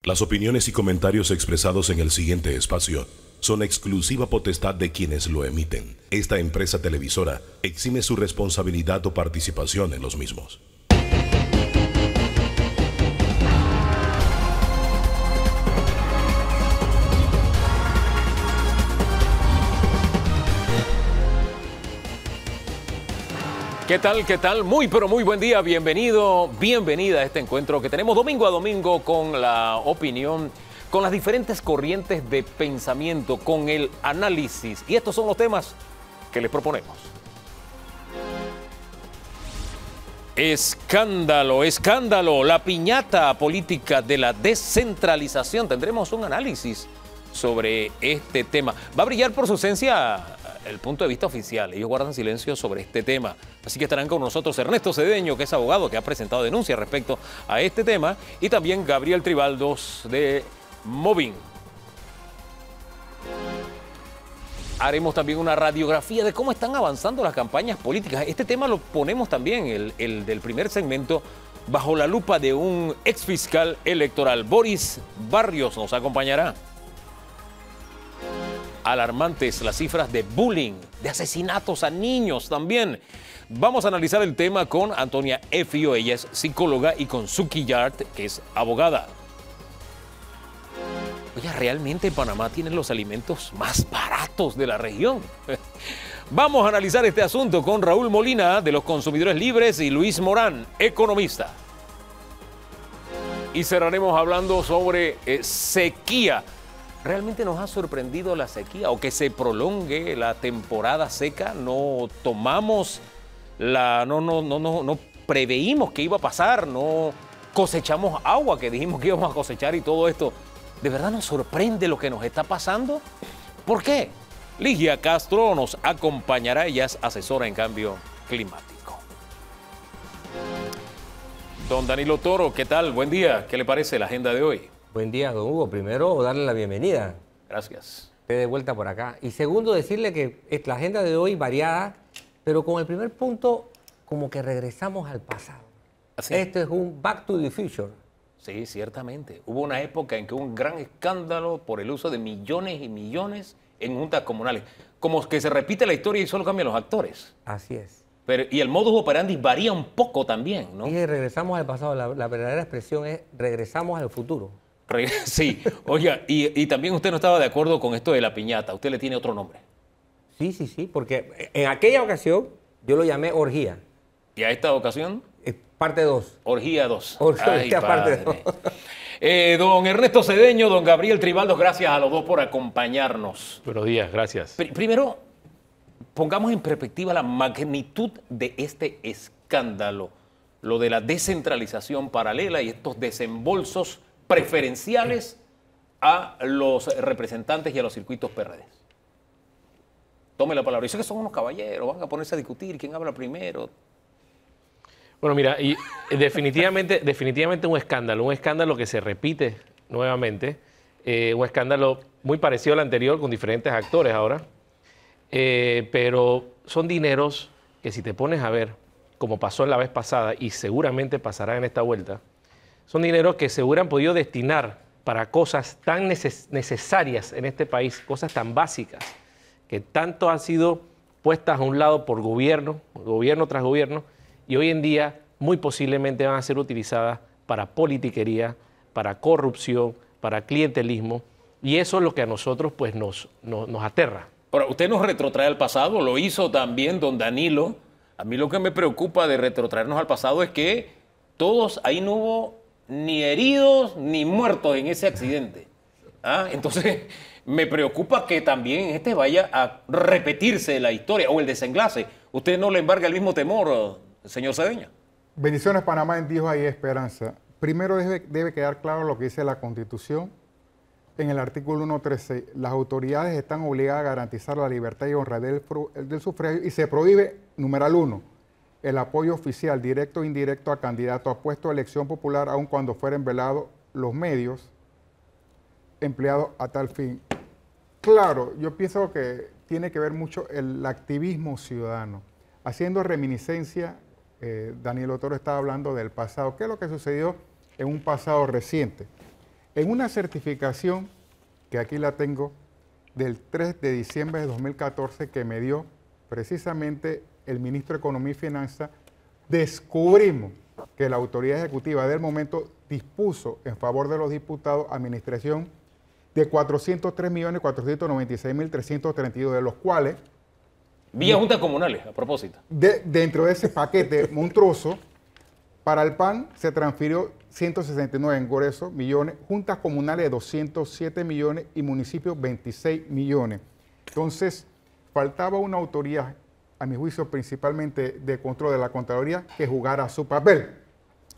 Las opiniones y comentarios expresados en el siguiente espacio son exclusiva potestad de quienes lo emiten. Esta empresa televisora exime su responsabilidad o participación en los mismos. ¿Qué tal? ¿Qué tal? Muy, pero muy buen día. Bienvenido, bienvenida a este encuentro que tenemos domingo a domingo con la opinión, con las diferentes corrientes de pensamiento, con el análisis. Y estos son los temas que les proponemos. Escándalo, escándalo, la piñata política de la descentralización. Tendremos un análisis sobre este tema. Va a brillar por su esencia el punto de vista oficial. Ellos guardan silencio sobre este tema. Así que estarán con nosotros Ernesto Cedeño, que es abogado, que ha presentado denuncias respecto a este tema, y también Gabriel Tribaldos de Movin. Haremos también una radiografía de cómo están avanzando las campañas políticas. Este tema lo ponemos también, el del primer segmento, bajo la lupa de un exfiscal electoral. Boris Barrios nos acompañará. Alarmantes las cifras de bullying, de asesinatos a niños también. Vamos a analizar el tema con Antonia Efio, ella es psicóloga, y con Suki Yard, que es abogada. Oye, ¿realmente Panamá tiene los alimentos más baratos de la región? Vamos a analizar este asunto con Raúl Molina, de los Consumidores Libres, y Luis Morán, economista. Y cerraremos hablando sobre sequía. ¿Realmente nos ha sorprendido la sequía o que se prolongue la temporada seca? No tomamos no preveímos que iba a pasar, no cosechamos agua que dijimos que íbamos a cosechar, y todo esto. ¿De verdad nos sorprende lo que nos está pasando? ¿Por qué? Ligia Castro nos acompañará, ella es asesora en cambio climático. Don Danilo Toro, ¿qué tal? Buen día. ¿Qué le parece la agenda de hoy? Buen día, don Hugo. Primero, darle la bienvenida. Gracias. Esté de vuelta por acá. Y segundo, decirle que la agenda de hoy variada, pero con el primer punto, como que regresamos al pasado. ¿Así? Este es un back to the future. Sí, ciertamente. Hubo una época en que hubo un gran escándalo por el uso de millones y millones en juntas comunales. Como que se repite la historia y solo cambian los actores. Así es. Pero, y el modus operandi varía un poco también, ¿no? Y regresamos al pasado. La verdadera expresión es regresamos al futuro. Sí. Oiga, y también usted no estaba de acuerdo con esto de la piñata. Usted le tiene otro nombre. Sí, porque en aquella ocasión yo lo llamé orgía. ¿Y a esta ocasión? Parte 2. Orgía 2. Orgía parte 2. Don Ernesto Cedeño, don Gabriel Tribaldos, gracias a los dos por acompañarnos. Buenos días, gracias. Primero, pongamos en perspectiva la magnitud de este escándalo, lo de la descentralización paralela y estos desembolsos preferenciales a los representantes y a los circuitos PRD. Tome la palabra. Yo sé que son unos caballeros, van a ponerse a discutir quién habla primero. Bueno, mira, y definitivamente un escándalo que se repite nuevamente, un escándalo muy parecido al anterior con diferentes actores ahora, pero son dineros que, si te pones a ver, como pasó en la vez pasada y seguramente pasará en esta vuelta, son dineros que se hubieran podido destinar para cosas tan necesarias en este país, cosas tan básicas, que tanto han sido puestas a un lado por gobierno tras gobierno, y hoy en día muy posiblemente van a ser utilizadas para politiquería, para corrupción, para clientelismo, y eso es lo que a nosotros pues nos aterra. Ahora, usted nos retrotrae al pasado, lo hizo también don Danilo. A mí lo que me preocupa de retrotraernos al pasado es que todos ahí no hubo ni heridos ni muertos en ese accidente. Entonces, me preocupa que también este vaya a repetirse la historia o el desenlace. ¿Usted no le embarga el mismo temor, señor Cedeño? Bendiciones, Panamá, en Dios hay esperanza. Primero debe quedar claro lo que dice la Constitución. En el artículo 1.13, las autoridades están obligadas a garantizar la libertad y honradez del sufragio, y se prohíbe, numeral 1, el apoyo oficial, directo o indirecto, a candidato a puesto de elección popular, aun cuando fueren velados los medios empleados a tal fin. Claro, yo pienso que tiene que ver mucho el activismo ciudadano. Haciendo reminiscencia, Daniel Toro estaba hablando del pasado. ¿Qué es lo que sucedió en un pasado reciente? En una certificación, que aquí la tengo, del 3 de diciembre de 2014, que me dio precisamente el ministro de Economía y Finanzas, descubrimos que la autoridad ejecutiva del momento dispuso en favor de los diputados administración de 403.496.332, de los cuales... Vía juntas comunales, a propósito. Dentro de ese paquete monstruoso, para el PAN se transfirió 169 ingresos millones, juntas comunales de 207 millones y municipios 26 millones. Entonces, faltaba una autoridad, a mi juicio principalmente de control de la Contraloría, que jugara su papel.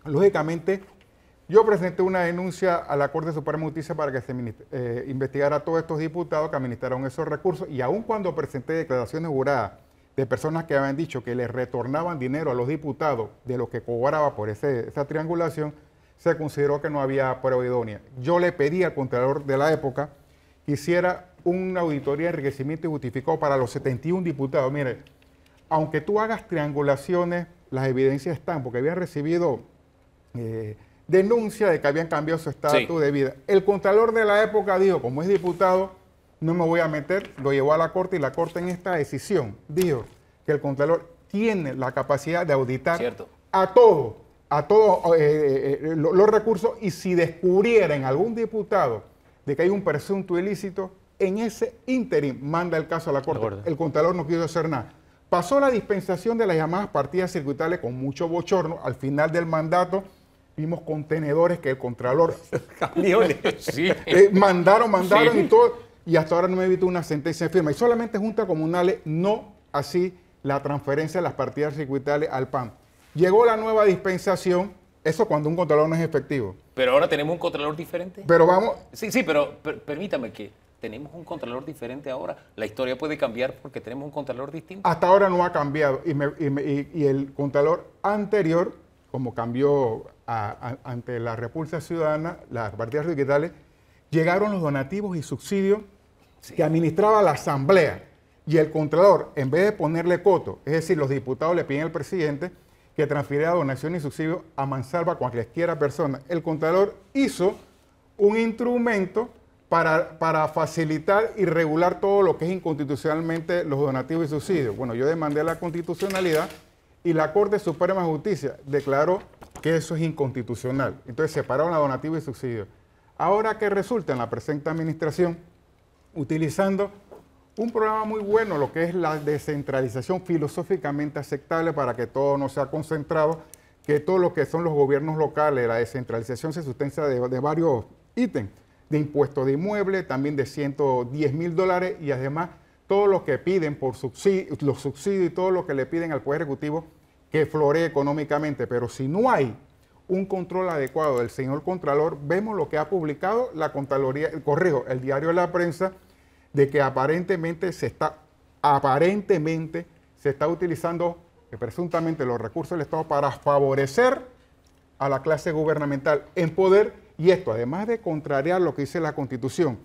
Lógicamente, yo presenté una denuncia a la Corte Suprema de Justicia para que se investigara a todos estos diputados que administraron esos recursos, y aun cuando presenté declaraciones juradas de personas que habían dicho que les retornaban dinero a los diputados de lo que cobraba por esa triangulación, se consideró que no había prueba idónea. Yo le pedí al Contralor de la época que hiciera una auditoría de enriquecimiento justificado para los 71 diputados. Mire, aunque tú hagas triangulaciones, las evidencias están, porque habían recibido denuncia de que habían cambiado su estatus de vida. El Contralor de la época dijo, como es diputado, no me voy a meter, lo llevó a la Corte, y la Corte en esta decisión dijo que el Contralor tiene la capacidad de auditar a todos los recursos, y si descubriera en algún diputado de que hay un presunto ilícito, en ese ínterin manda el caso a la Corte. El Contralor no quiso hacer nada. Pasó la dispensación de las llamadas partidas circuitales con mucho bochorno. Al final del mandato vimos contenedores que el Contralor mandaron y todo, y hasta ahora no me he visto una sentencia firme. Y solamente juntas comunales, no así la transferencia de las partidas circuitales al PAN. Llegó la nueva dispensación, eso cuando un Contralor no es efectivo. Pero ahora tenemos un Contralor diferente. Pero vamos... Sí, pero permítame que tenemos un Contralor diferente ahora. La historia puede cambiar porque tenemos un Contralor distinto. Hasta ahora no ha cambiado. Y el Contralor anterior, como cambió ante la repulsa ciudadana, las partidas digitales, llegaron los donativos y subsidios que administraba la Asamblea. Y el Contralor, en vez de ponerle coto, es decir, los diputados le piden al presidente que transfiriera donaciones y subsidios a mansalva a cualquiera persona, el Contralor hizo un instrumento para facilitar y regular todo lo que es inconstitucionalmente los donativos y subsidios. Bueno, yo demandé la constitucionalidad y la Corte Suprema de Justicia declaró que eso es inconstitucional. Entonces separaron la donativo y subsidio. Ahora, ¿qué resulta en la presente administración? Utilizando un programa muy bueno, lo que es la descentralización filosóficamente aceptable para que todo no sea concentrado, que todo lo que son los gobiernos locales, la descentralización se sustenta de varios ítems, de impuestos de inmueble, también de $110.000, y además todo lo que piden por los subsidios y todo lo que le piden al Poder Ejecutivo que floree económicamente. Pero si no hay un control adecuado del señor Contralor, vemos lo que ha publicado la Contraloría, el Diario de la Prensa, de que aparentemente se está utilizando presuntamente los recursos del Estado para favorecer a la clase gubernamental en poder, y esto, además de contrariar lo que dice la Constitución,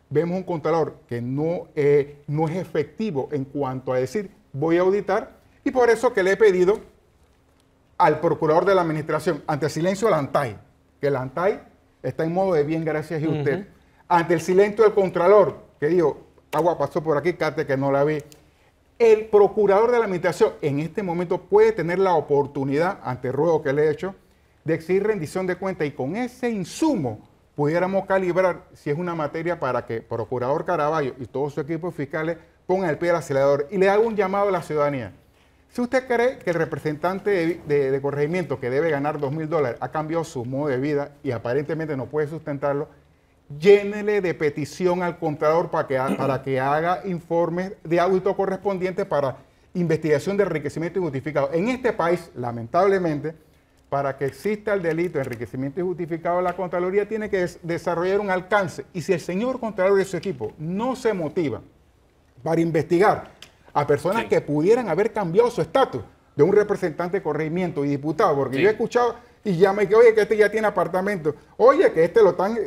vemos un Contralor que no es efectivo en cuanto a decir voy a auditar, y por eso que le he pedido al Procurador de la Administración, ante el silencio del ANTAI, que el ANTAI está en modo de bien, gracias a usted, ante el silencio del Contralor, que dijo, agua pasó por aquí, Cate, que no la vi. El Procurador de la Administración en este momento puede tener la oportunidad, ante el ruego que le he hecho, de exigir rendición de cuentas, y con ese insumo pudiéramos calibrar si es una materia para que Procurador Caraballo y todo su equipo de fiscales pongan el pie al acelerador. Y le hago un llamado a la ciudadanía. Si usted cree que el representante de corregimiento que debe ganar $2.000 ha cambiado su modo de vida y aparentemente no puede sustentarlo, llénele de petición al Contralor para que haga informes de audito correspondientes para investigación de enriquecimiento injustificado. En este país, lamentablemente, para que exista el delito de enriquecimiento injustificado, la Contraloría tiene que desarrollar un alcance. Y si el señor Contralor y su equipo no se motiva para investigar a personas que pudieran haber cambiado su estatus de un representante de corregimiento y diputado, porque yo he escuchado y ya me que oye, que este ya tiene apartamento, oye, que este lo están,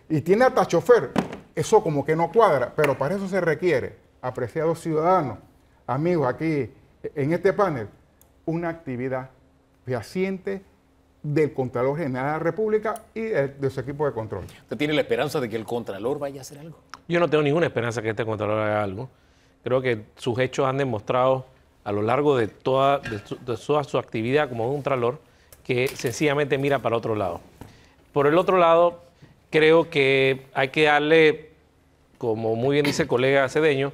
y tiene hasta chofer, eso como que no cuadra, pero para eso se requiere, apreciados ciudadanos, amigos aquí en este panel, una actividad fehaciente del Contralor General de la República y de su equipo de control. ¿Usted tiene la esperanza de que el Contralor vaya a hacer algo? Yo no tengo ninguna esperanza que este Contralor haga algo. Creo que sus hechos han demostrado a lo largo de toda su actividad como un Contralor que sencillamente mira para otro lado. Por el otro lado, creo que hay que darle, como muy bien dice el colega Cedeño,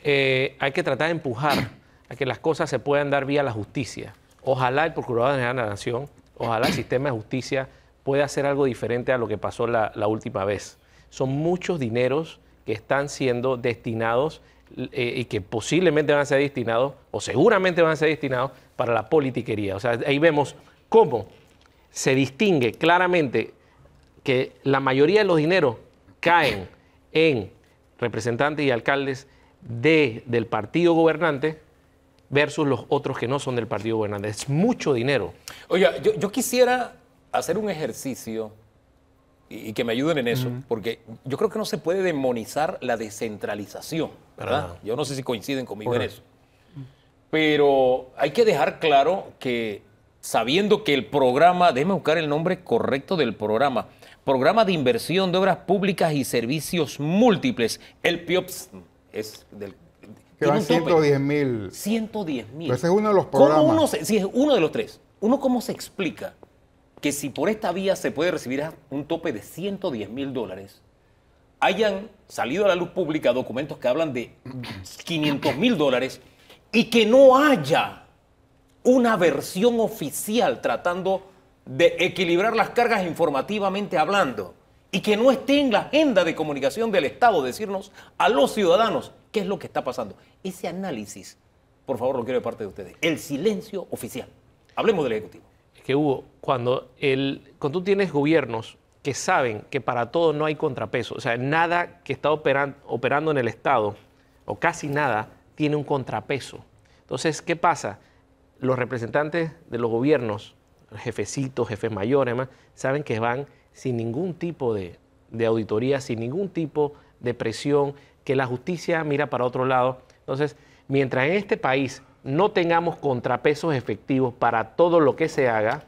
hay que tratar de empujar a que las cosas se puedan dar vía la justicia. Ojalá el Procurador General de la Nación, ojalá el sistema de justicia pueda hacer algo diferente a lo que pasó la última vez. Son muchos dineros que están siendo destinados y que posiblemente van a ser destinados, o seguramente van a ser destinados, para la politiquería. O sea, ahí vemos cómo se distingue claramente que la mayoría de los dineros caen en representantes y alcaldes del partido gobernante versus los otros que no son del partido gobernante. Es mucho dinero. Oiga, yo quisiera hacer un ejercicio y que me ayuden en eso, porque yo creo que no se puede demonizar la descentralización, ¿verdad? Yo no sé si coinciden conmigo en eso. Pero hay que dejar claro que, sabiendo que el programa, déjeme buscar el nombre correcto del programa, Programa de Inversión de Obras Públicas y Servicios Múltiples, el PIOPS, es del... Que van 110.000. 110.000. Ese es uno de los programas. Sí, es uno de los tres. ¿Cómo se explica que si por esta vía se puede recibir un tope de $110.000, hayan salido a la luz pública documentos que hablan de $500.000 y que no haya una versión oficial tratando de equilibrar las cargas informativamente hablando y que no esté en la agenda de comunicación del Estado decirnos a los ciudadanos qué es lo que está pasando? Ese análisis, por favor, lo quiero de parte de ustedes. El silencio oficial. Hablemos del Ejecutivo. Es que Hugo, cuando tú tienes gobiernos que saben que para todo no hay contrapeso, o sea, nada que está operando en el Estado, o casi nada, tiene un contrapeso. Entonces, ¿qué pasa? Los representantes de los gobiernos, jefecitos, jefes mayores, además, saben que van sin ningún tipo de auditoría, sin ningún tipo de presión, que la justicia mira para otro lado. Entonces, mientras en este país no tengamos contrapesos efectivos para todo lo que se haga,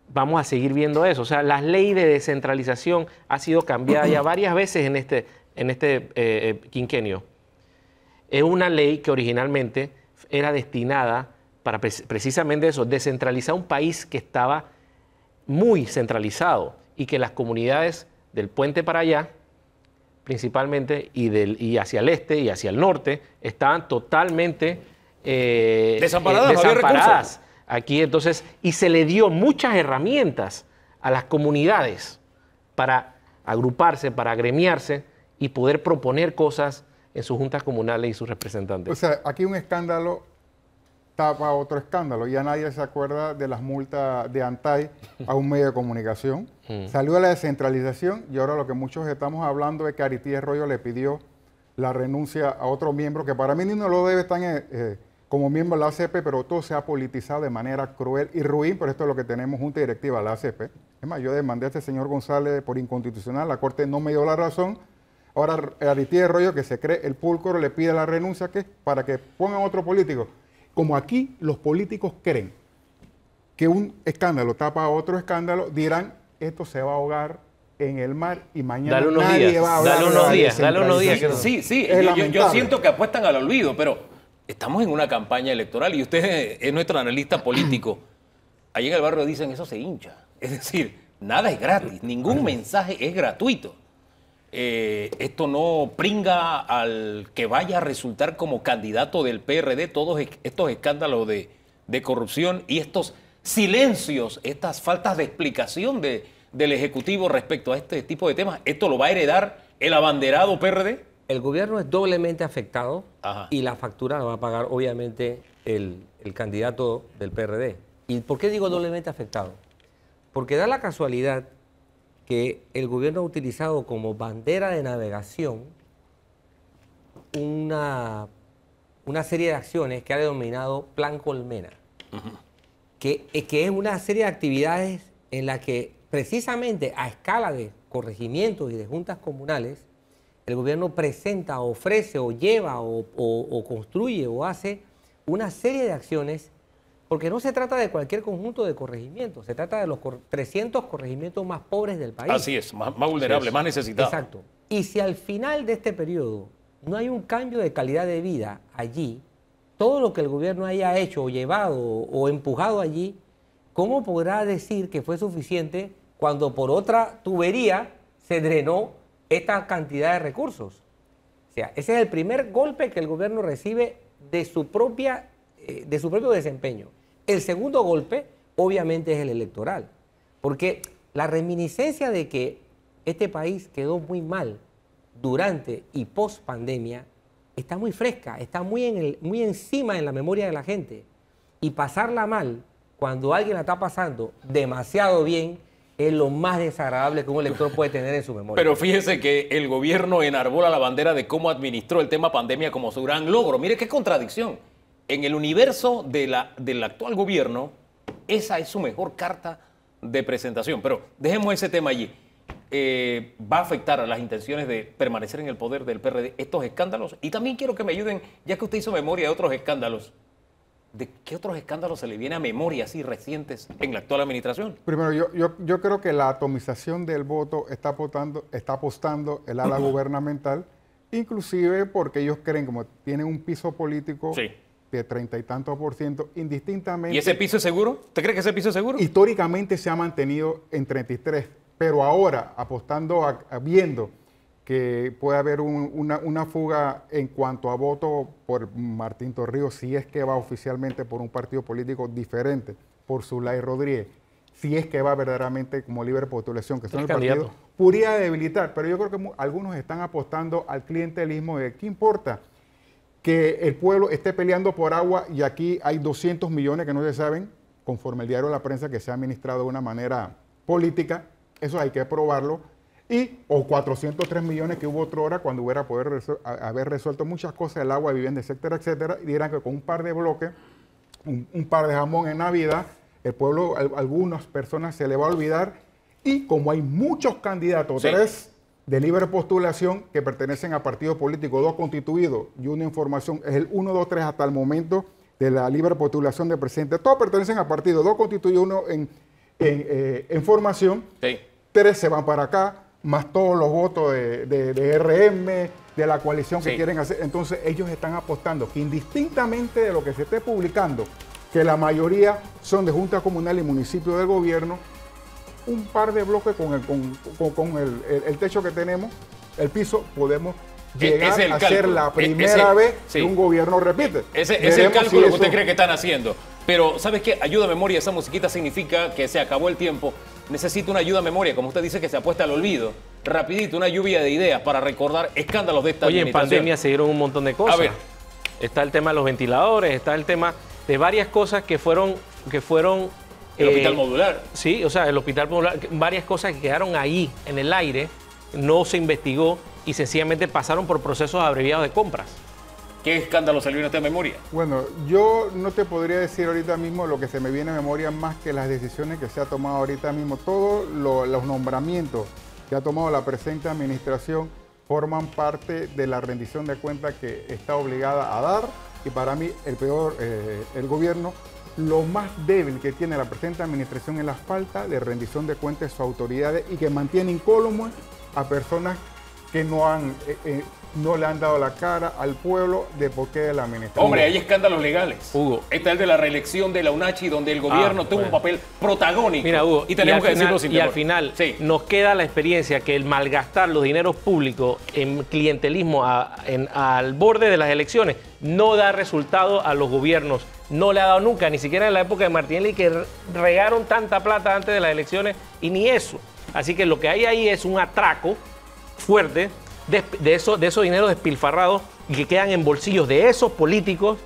vamos a seguir viendo eso. O sea, la ley de descentralización ha sido cambiada ya varias veces en este quinquenio. Es una ley que originalmente era destinada para precisamente eso, descentralizar un país que estaba muy centralizado y que las comunidades del puente para allá, principalmente, y hacia el este y hacia el norte, estaban totalmente desamparadas aquí. Entonces, y se le dio muchas herramientas a las comunidades para agruparse, para agremiarse y poder proponer cosas en sus juntas comunales y sus representantes. O sea, aquí un escándalo tapa otro escándalo. Ya nadie se acuerda de las multas de ANTAI a un medio de comunicación. Salió la descentralización y ahora lo que muchos estamos hablando es que Aristides Royo le pidió la renuncia a otro miembro, que para mí ni no lo debe estar como miembro de la ACP, pero todo se ha politizado de manera cruel y ruin, pero esto es lo que tenemos junta directiva de la ACP. Es más, yo demandé a este señor González por inconstitucional, la Corte no me dio la razón. Ahora Aristides Royo, que se cree el pulcro, le pide la renuncia para que pongan otro político. Como aquí los políticos creen que un escándalo tapa a otro escándalo, dirán, esto se va a ahogar en el mar y mañana nadie va a hablar. Dale unos días. Sí, yo siento que apuestan al olvido, pero estamos en una campaña electoral y usted es nuestro analista político. Allí en el barrio dicen, eso se hincha. Es decir, nada es gratis, ningún mensaje es gratuito. Esto no pringa al que vaya a resultar como candidato del PRD, todos estos escándalos de corrupción y estos silencios, estas faltas de explicación del Ejecutivo respecto a este tipo de temas. ¿Esto lo va a heredar el abanderado PRD? El gobierno es doblemente afectado. Ajá. Y la factura la va a pagar obviamente el candidato del PRD. ¿Y por qué digo doblemente afectado? Porque da la casualidad que el gobierno ha utilizado como bandera de navegación una serie de acciones que ha denominado Plan Colmena, que es una serie de actividades en la que precisamente a escala de corregimientos y de juntas comunales, el gobierno presenta, ofrece o lleva o construye o hace una serie de acciones Porque no se trata de cualquier conjunto de corregimientos, se trata de los 300 corregimientos más pobres del país. Así es, más vulnerable, más necesitado. Exacto. Y si al final de este periodo no hay un cambio de calidad de vida allí, todo lo que el gobierno haya hecho o llevado o empujado allí, ¿cómo podrá decir que fue suficiente cuando por otra tubería se drenó esta cantidad de recursos? O sea, ese es el primer golpe que el gobierno recibe de su propio desempeño. El segundo golpe, obviamente, es el electoral, porque la reminiscencia de que este país quedó muy mal durante y post pandemia está muy fresca, está muy encima en la memoria de la gente. Y pasarla mal cuando alguien la está pasando demasiado bien es lo más desagradable que un elector puede tener en su memoria. Pero fíjese que el gobierno enarbola la bandera de cómo administró el tema pandemia como su gran logro. Mire qué contradicción. En el universo del actual gobierno, esa es su mejor carta de presentación. Pero dejemos ese tema allí. ¿Va a afectar a las intenciones de permanecer en el poder del PRD estos escándalos? Y también quiero que me ayuden, ya que usted hizo memoria de otros escándalos, ¿de qué otros escándalos se le viene a memoria así recientes en la actual administración? Primero, yo creo que la atomización del voto está apostando el ala gubernamental, inclusive porque ellos creen, como tienen un piso político de 30 y tantos %, indistintamente... ¿Y ese piso es seguro? ¿Usted cree que ese piso es seguro? Históricamente se ha mantenido en 33%. Pero ahora, apostando viendo que puede haber una fuga en cuanto a voto por Martín Torrijos, si es que va oficialmente por un partido político diferente, por Zulay Rodríguez, si es que va verdaderamente como libre postulación, que son el partido, podría debilitar. Pero yo creo que algunos están apostando al clientelismo de ¿qué importa? Que el pueblo esté peleando por agua y aquí hay 200 millones que no se saben, conforme el diario La Prensa, que se ha administrado de una manera política. Eso hay que probarlo. O 403 millones que hubo otra hora cuando hubiera poder haber resuelto muchas cosas, el agua, vivienda, etcétera, etcétera. Y dirán que con un par de bloques, un par de jamón en Navidad, el pueblo, algunas personas se le va a olvidar. Y como hay muchos candidatos, 3 de libre postulación que pertenecen a partidos políticos, 2 constituidos y una información, es el 1, 2, 3 hasta el momento de la libre postulación de presidente. Todos pertenecen a partidos, 2 constituidos, 1 en formación. 3 se van para acá, más todos los votos de RM, de la coalición que quieren hacer. Entonces ellos están apostando que indistintamente de lo que se esté publicando, que la mayoría son de Junta Comunal y municipio del gobierno, un par de bloques con el techo que tenemos, el piso, podemos llegar a ser la primera vez que un gobierno repite. Ese es el cálculo que usted cree que están haciendo. Pero, ¿sabes qué? Ayuda a memoria, esa musiquita significa que se acabó el tiempo. Necesito una ayuda a memoria, como usted dice que se apuesta al olvido. Rapidito, una lluvia de ideas para recordar escándalos de esta administración. Oye, en pandemia se dieron un montón de cosas. A ver. Está el tema de los ventiladores, está el tema de varias cosas que fueron el hospital modular. Sí, o sea, el hospital modular, varias cosas que quedaron ahí en el aire, no se investigó y sencillamente pasaron por procesos abreviados de compras. ¿Qué escándalo salió en esta memoria? Bueno, yo no te podría decir ahorita mismo lo que se me viene a memoria más que las decisiones que se ha tomado ahorita mismo. Todos los nombramientos que ha tomado la presente administración forman parte de la rendición de cuentas que está obligada a dar. Y para mí, el gobierno, lo más débil que tiene la presente administración es la falta de rendición de cuentas de sus autoridades y que mantiene incólumes a personas que no le han dado la cara al pueblo de por qué de la administración. Hombre, hay escándalos legales. Hugo. Está el de la reelección de la UNACHI, donde el gobierno tuvo un papel protagónico. Mira, Hugo, y tenemos que decirlo sin temor. Y al final nos queda la experiencia que el malgastar los dineros públicos en clientelismo al borde de las elecciones no da resultado a los gobiernos. No le ha dado nunca, ni siquiera en la época de Martinelli, que regaron tanta plata antes de las elecciones, y ni eso. Así que lo que hay ahí es un atraco fuerte de esos dineros despilfarrados y que quedan en bolsillos de esos políticos,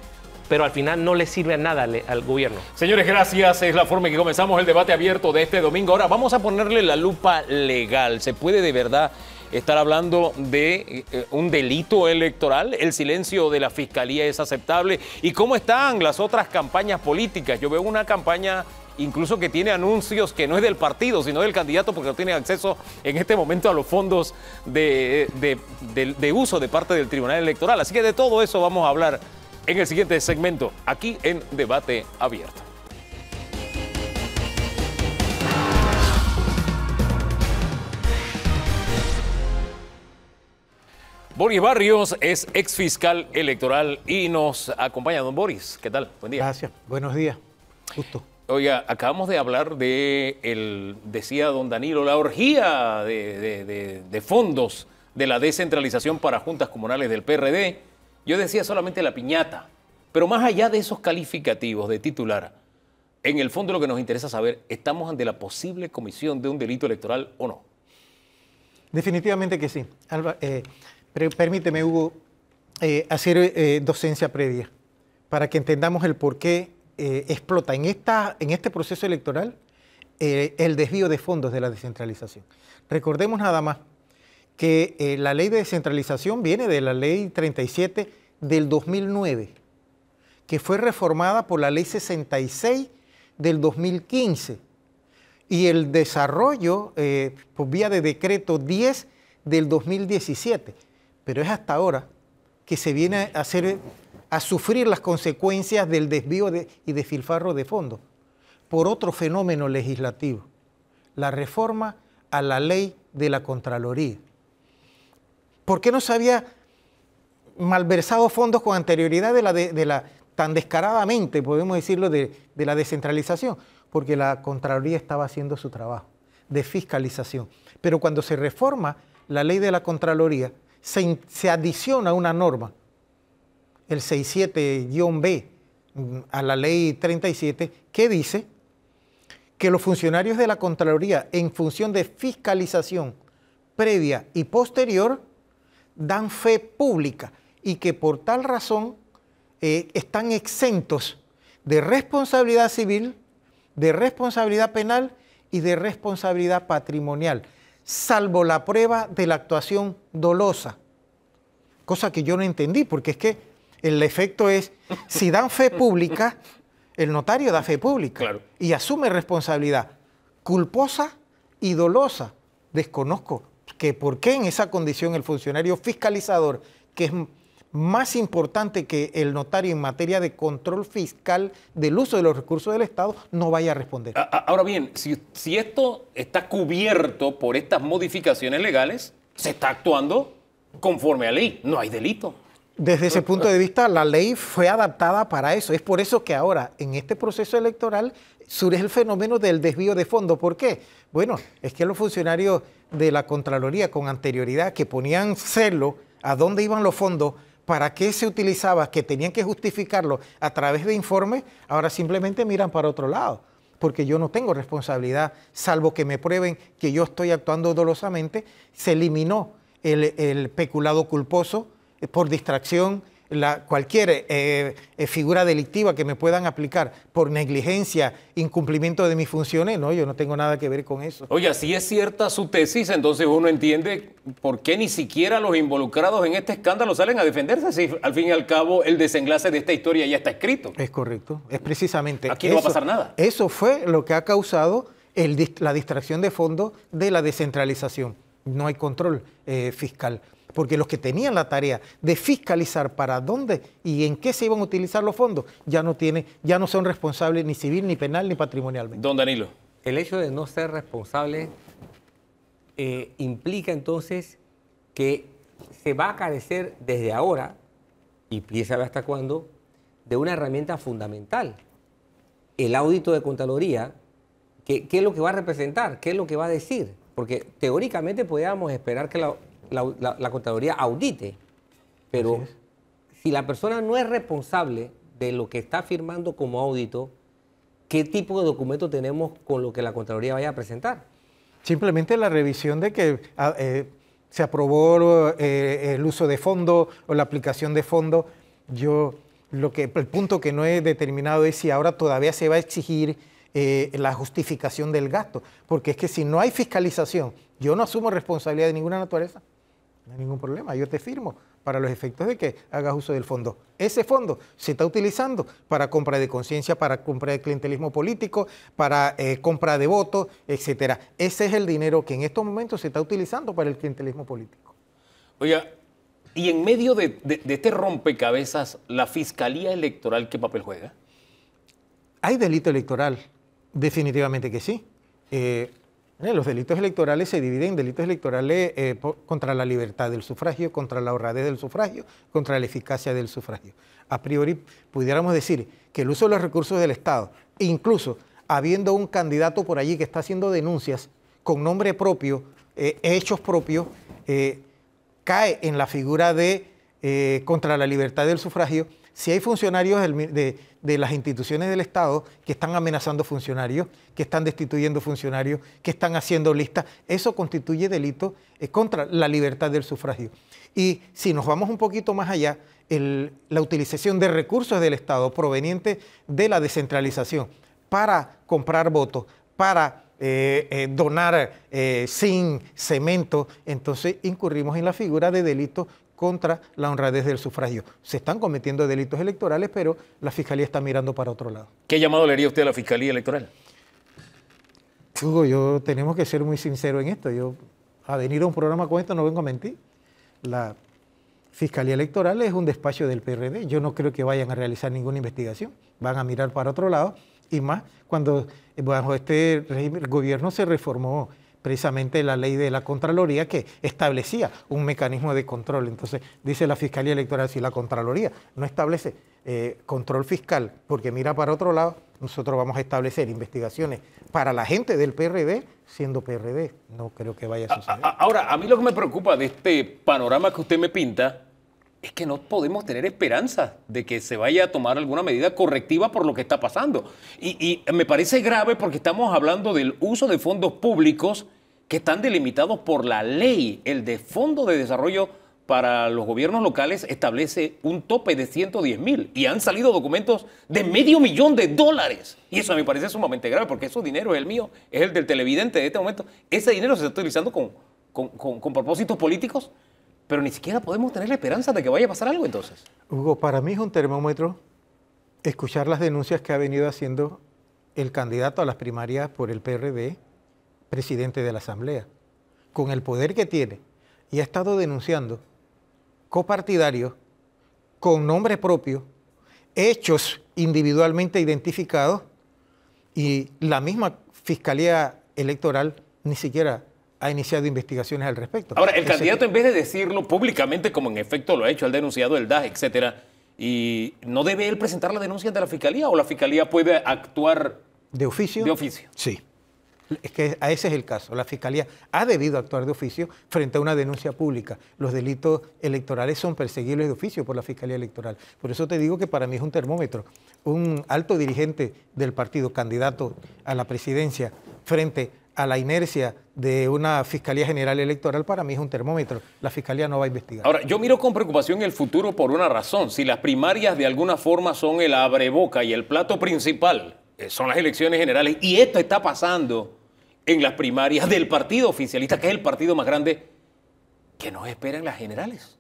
pero al final no le sirve a nada al gobierno. Señores, gracias. Es la forma en que comenzamos el debate abierto de este domingo. Ahora vamos a ponerle la lupa legal. ¿Se puede de verdad estar hablando de un delito electoral? ¿El silencio de la Fiscalía es aceptable? ¿Y cómo están las otras campañas políticas? Yo veo una campaña incluso que tiene anuncios que no es del partido, sino del candidato, porque no tiene acceso en este momento a los fondos de uso de parte del Tribunal Electoral. Así que de todo eso vamos a hablar en el siguiente segmento, aquí en Debate Abierto. Boris Barrios es ex fiscal electoral y nos acompaña. Don Boris, ¿qué tal? Buen día. Gracias, buenos días. Justo. Oiga, acabamos de hablar decía don Danilo, la orgía de fondos de la descentralización para juntas comunales del PRD. Yo decía solamente la piñata, pero más allá de esos calificativos de titular, en el fondo lo que nos interesa saber, ¿estamos ante la posible comisión de un delito electoral o no? Definitivamente que sí. Alba, permíteme, Hugo, hacer docencia previa para que entendamos el por qué explota en este proceso electoral el desvío de fondos de la descentralización. Recordemos nada más que la ley de descentralización viene de la ley 37 del 2009, que fue reformada por la ley 66 del 2015 y el desarrollo por vía de decreto 10 del 2017. Pero es hasta ahora que se viene a sufrir las consecuencias del desvío y despilfarro de fondos por otro fenómeno legislativo, la reforma a la ley de la Contraloría. ¿Por qué no se había malversado fondos con anterioridad tan descaradamente, podemos decirlo, de la descentralización? Porque la Contraloría estaba haciendo su trabajo de fiscalización. Pero cuando se reforma la ley de la Contraloría, se adiciona una norma, el 67-B, a la ley 37, que dice que los funcionarios de la Contraloría, en función de fiscalización previa y posterior, dan fe pública y que por tal razón están exentos de responsabilidad civil, de responsabilidad penal y de responsabilidad patrimonial, salvo la prueba de la actuación dolosa. Cosa que yo no entendí, porque es que el efecto es, si dan fe pública, el notario da fe pública, claro, y asume responsabilidad culposa y dolosa. Desconozco que por qué en esa condición el funcionario fiscalizador, que es más importante que el notario en materia de control fiscal del uso de los recursos del Estado, no vaya a responder. Ahora bien, si esto está cubierto por estas modificaciones legales, se está actuando conforme a ley, no hay delito. Desde ese punto de vista, la ley fue adaptada para eso. Es por eso que ahora, en este proceso electoral, surge el fenómeno del desvío de fondos. ¿Por qué? Bueno, es que los funcionarios de la Contraloría con anterioridad, que ponían celo a dónde iban los fondos, para qué se utilizaba, que tenían que justificarlo a través de informes, ahora simplemente miran para otro lado, porque yo no tengo responsabilidad, salvo que me prueben que yo estoy actuando dolosamente. Se eliminó el peculado culposo por distracción, cualquier figura delictiva que me puedan aplicar por negligencia, incumplimiento de mis funciones. No, yo no tengo nada que ver con eso. Oye, si es cierta su tesis, entonces uno entiende por qué ni siquiera los involucrados en este escándalo salen a defenderse, si al fin y al cabo el desenlace de esta historia ya está escrito. Es correcto, es precisamente aquí no va a pasar nada. Eso fue lo que ha causado la distracción de fondos de la descentralización. No hay control fiscal. Porque los que tenían la tarea de fiscalizar para dónde y en qué se iban a utilizar los fondos, ya no son responsables ni civil, ni penal, ni patrimonialmente. Don Danilo. El hecho de no ser responsable implica entonces que se va a carecer desde ahora, y quién sabe hasta cuándo, de una herramienta fundamental. El audito de Contraloría, ¿qué es lo que va a representar? ¿Qué es lo que va a decir? Porque teóricamente podríamos esperar que la Contraloría audite, pero si la persona no es responsable de lo que está firmando como audito, ¿qué tipo de documento tenemos con lo que la Contraloría vaya a presentar? Simplemente la revisión de que se aprobó el uso de fondos o la aplicación de fondos. El punto que no he determinado es si ahora todavía se va a exigir la justificación del gasto, porque es que si no hay fiscalización, yo no asumo responsabilidad de ninguna naturaleza. No hay ningún problema, yo te firmo para los efectos de que hagas uso del fondo. Ese fondo se está utilizando para compra de conciencia, para compra de clientelismo político, para compra de votos, etcétera. Ese es el dinero que en estos momentos se está utilizando para el clientelismo político. Oiga, y en medio de este rompecabezas, ¿la Fiscalía Electoral qué papel juega? ¿Hay delito electoral? Definitivamente que sí. Los delitos electorales se dividen en delitos electorales contra la libertad del sufragio, contra la honradez del sufragio, contra la eficacia del sufragio. A priori, pudiéramos decir que el uso de los recursos del Estado, incluso habiendo un candidato por allí que está haciendo denuncias con nombre propio, hechos propios, cae en la figura de contra la libertad del sufragio. Si hay funcionarios de las instituciones del Estado que están amenazando funcionarios, que están destituyendo funcionarios, que están haciendo listas, eso constituye delito contra la libertad del sufragio. Y si nos vamos un poquito más allá, la utilización de recursos del Estado provenientes de la descentralización para comprar votos, para donar zinc, cemento, entonces incurrimos en la figura de delitos contra la honradez del sufragio. Se están cometiendo delitos electorales, pero la Fiscalía está mirando para otro lado. ¿Qué llamado le haría usted a la Fiscalía Electoral? Hugo, tenemos que ser muy sinceros en esto. A venir a un programa con esto no vengo a mentir. La Fiscalía Electoral es un despacho del PRD. Yo no creo que vayan a realizar ninguna investigación. Van a mirar para otro lado. Y más cuando bajo este régimen, el gobierno se reformó precisamente la ley de la Contraloría que establecía un mecanismo de control. Entonces, dice la Fiscalía Electoral, si la Contraloría no establece control fiscal porque mira para otro lado, nosotros vamos a establecer investigaciones para la gente del PRD, siendo PRD. No creo que vaya a suceder. Ahora, a mí lo que me preocupa de este panorama que usted me pinta es que no podemos tener esperanza de que se vaya a tomar alguna medida correctiva por lo que está pasando. Y me parece grave porque estamos hablando del uso de fondos públicos que están delimitados por la ley. El de Fondo de Desarrollo para los gobiernos locales establece un tope de 110,000 y han salido documentos de $500,000. Y eso me parece sumamente grave porque ese dinero es el mío, es el del televidente de este momento. Ese dinero se está utilizando con propósitos políticos, pero ni siquiera podemos tener la esperanza de que vaya a pasar algo entonces. Hugo, para mí es un termómetro escuchar las denuncias que ha venido haciendo el candidato a las primarias por el PRD, presidente de la Asamblea, con el poder que tiene, y ha estado denunciando copartidarios con nombre propio, hechos individualmente identificados, y la misma Fiscalía Electoral ni siquiera ha iniciado investigaciones al respecto. Ahora, el candidato, en vez de decirlo públicamente, como en efecto lo ha hecho, ha denunciado el DAS, etcétera, ¿y no debe él presentar la denuncia ante la Fiscalía o la Fiscalía puede actuar de oficio? De oficio. Sí. Es que ese es el caso. La Fiscalía ha debido actuar de oficio frente a una denuncia pública. Los delitos electorales son perseguibles de oficio por la Fiscalía Electoral. Por eso te digo que para mí es un termómetro. Un alto dirigente del partido, candidato a la presidencia, frente a la inercia de una Fiscalía General Electoral, para mí es un termómetro. La Fiscalía no va a investigar. Ahora, yo miro con preocupación el futuro por una razón. Si las primarias de alguna forma son el abreboca y el plato principal son las elecciones generales, y esto está pasando en las primarias del partido oficialista, que es el partido más grande, ¿qué nos esperan las generales?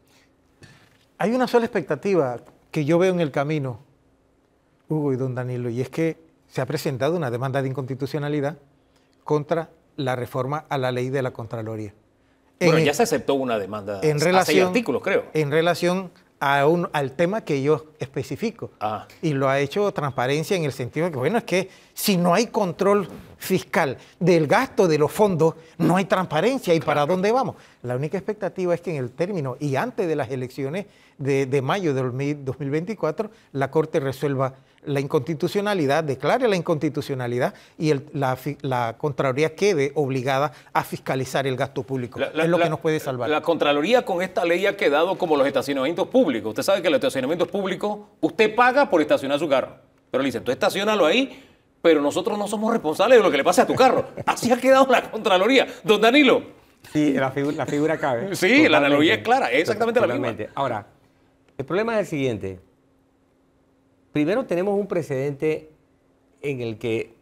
Hay una sola expectativa que yo veo en el camino, Hugo y don Danilo, y es que se ha presentado una demanda de inconstitucionalidad contra la reforma a la ley de la Contraloría. Bueno, ya se aceptó una demanda en a 6 relación, artículos, creo. En relación al tema que yo especifico. Y lo ha hecho transparencia en el sentido de que, bueno, es que si no hay control fiscal del gasto de los fondos, no hay transparencia. ¿Y para dónde vamos? La única expectativa es que en el término y antes de las elecciones de mayo de 2024, la Corte resuelva la inconstitucionalidad, declare la inconstitucionalidad y la Contraloría quede obligada a fiscalizar el gasto público. Es lo que nos puede salvar. La Contraloría con esta ley ha quedado como los estacionamientos públicos. Usted sabe que los estacionamientos públicos, usted paga por estacionar su carro. Pero le dicen, tú estacionalo ahí, pero nosotros no somos responsables de lo que le pase a tu carro. Así ha quedado la Contraloría. Don Danilo. Sí, la figura cabe. Sí, totalmente. La analogía es clara, es exactamente totalmente. La misma. Ahora, el problema es el siguiente. Primero tenemos un precedente en el que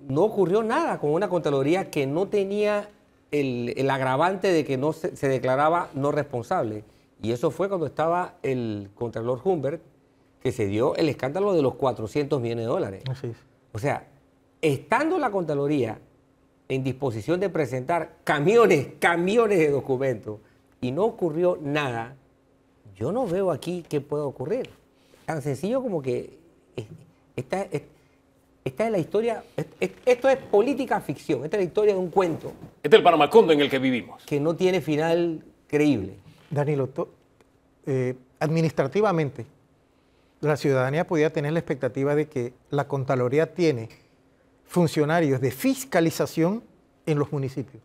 no ocurrió nada con una Contraloría que no tenía el agravante de que no se declaraba no responsable. Y eso fue cuando estaba el Contralor Humbert, que se dio el escándalo de los $400 millones. Así es. O sea, estando la Contraloría en disposición de presentar camiones de documentos y no ocurrió nada, yo no veo aquí qué pueda ocurrir. Tan sencillo como que Esta es la historia, esto es política ficción, esta es la historia de un cuento Este es el Panamacondo en el que vivimos. que no tiene final creíble. Danilo, administrativamente, la ciudadanía podía tener la expectativa de que la Contraloría tiene funcionarios de fiscalización en los municipios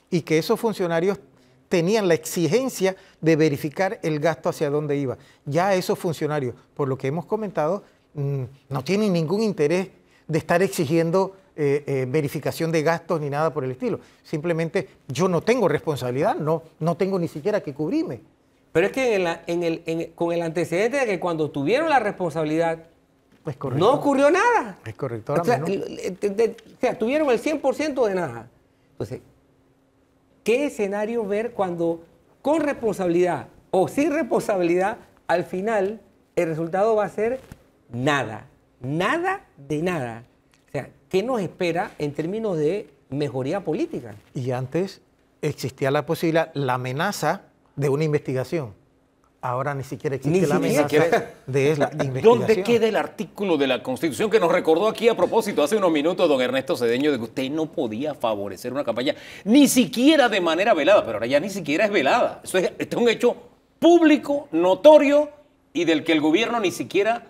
y que esos funcionarios tenían la exigencia de verificar el gasto hacia dónde iba. Ya esos funcionarios, por lo que hemos comentado, no tienen ningún interés de estar exigiendo verificación de gastos ni nada por el estilo. Simplemente yo no tengo responsabilidad, no tengo ni siquiera que cubrirme. Pero es que con el antecedente de que cuando tuvieron la responsabilidad Es correcto. no ocurrió nada. Es correcto. O sea, ¿no? tuvieron el 100% de nada. Entonces, ¿qué escenario ver cuando con responsabilidad o sin responsabilidad, al final el resultado va a ser nada? Nada de nada. O sea, ¿qué nos espera en términos de mejoría política? Y antes existía la posibilidad, la amenaza de una investigación. Ahora ni siquiera existe la amenaza de la investigación. ¿Dónde queda el artículo de la Constitución que nos recordó aquí a propósito hace unos minutos don Ernesto Cedeño de que usted no podía favorecer una campaña ni siquiera de manera velada? Pero ahora ya ni siquiera es velada. Esto es un hecho público, notorio y del que el gobierno ni siquiera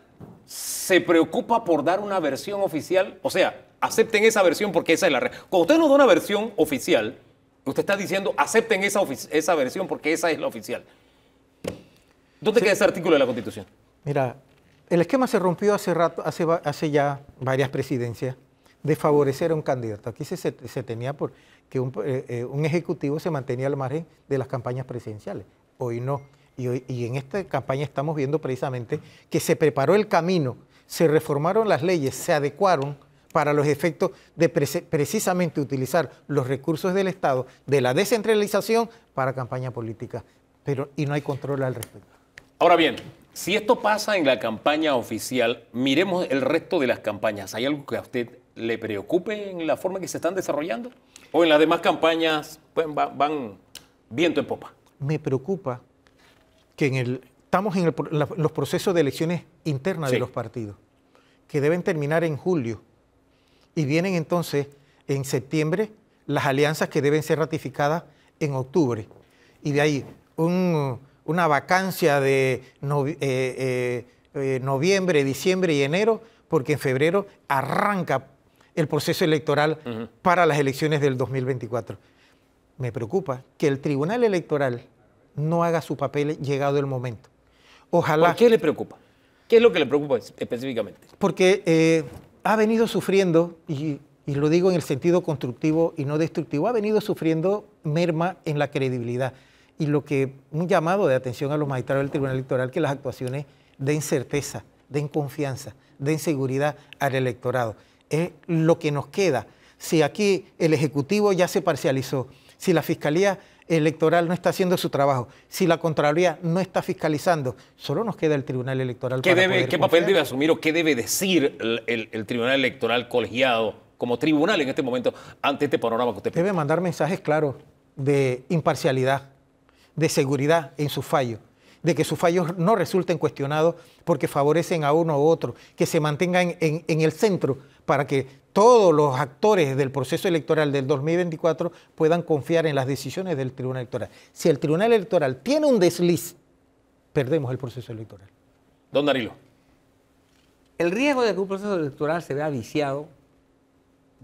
se preocupa por dar una versión oficial. O sea, acepten esa versión porque esa es la... Cuando usted nos da una versión oficial, usted está diciendo acepten esa versión porque esa es la oficial. ¿Dónde queda ese artículo de la Constitución? Mira, el esquema se rompió hace rato, hace ya varias presidencias, de favorecer a un candidato. Aquí se tenía por que un ejecutivo se mantenía al margen de las campañas presidenciales. Hoy no. Y en esta campaña estamos viendo precisamente que se preparó el camino, se reformaron las leyes, se adecuaron para los efectos de precisamente utilizar los recursos del Estado, de la descentralización para campaña política. Y no hay control al respecto. Ahora bien, si esto pasa en la campaña oficial, miremos el resto de las campañas. ¿Hay algo que a usted le preocupe en la forma en que se están desarrollando? ¿O en las demás campañas pues, van viento en popa? Me preocupa que estamos en los procesos de elecciones internas de los partidos, que deben terminar en julio, y vienen entonces en septiembre las alianzas que deben ser ratificadas en octubre. Y de ahí una vacancia de noviembre, diciembre y enero, porque en febrero arranca el proceso electoral para las elecciones del 2024. Me preocupa que el Tribunal Electoral no haga su papel llegado el momento. Ojalá. ¿Por qué le preocupa? ¿Qué es lo que le preocupa específicamente? Porque ha venido sufriendo, y lo digo en el sentido constructivo y no destructivo, ha venido sufriendo merma en la credibilidad. Y un llamado de atención a los magistrados del Tribunal Electoral, que las actuaciones den certeza, den confianza, den seguridad al electorado. Es lo que nos queda. Si aquí el Ejecutivo ya se parcializó, si la Fiscalía Electoral no está haciendo su trabajo, si la Contraloría no está fiscalizando, solo nos queda el Tribunal Electoral. ¿Qué papel debe asumir o qué debe decir el Tribunal Electoral colegiado como tribunal en este momento ante este panorama que usted debe mandar mensajes claros de imparcialidad, de seguridad en sus fallos, de que sus fallos no resulten cuestionados porque favorecen a uno u otro, que se mantengan en el centro para que todos los actores del proceso electoral del 2024 puedan confiar en las decisiones del Tribunal Electoral. Si el Tribunal Electoral tiene un desliz, perdemos el proceso electoral. Don Danilo. El riesgo de que un proceso electoral se vea viciado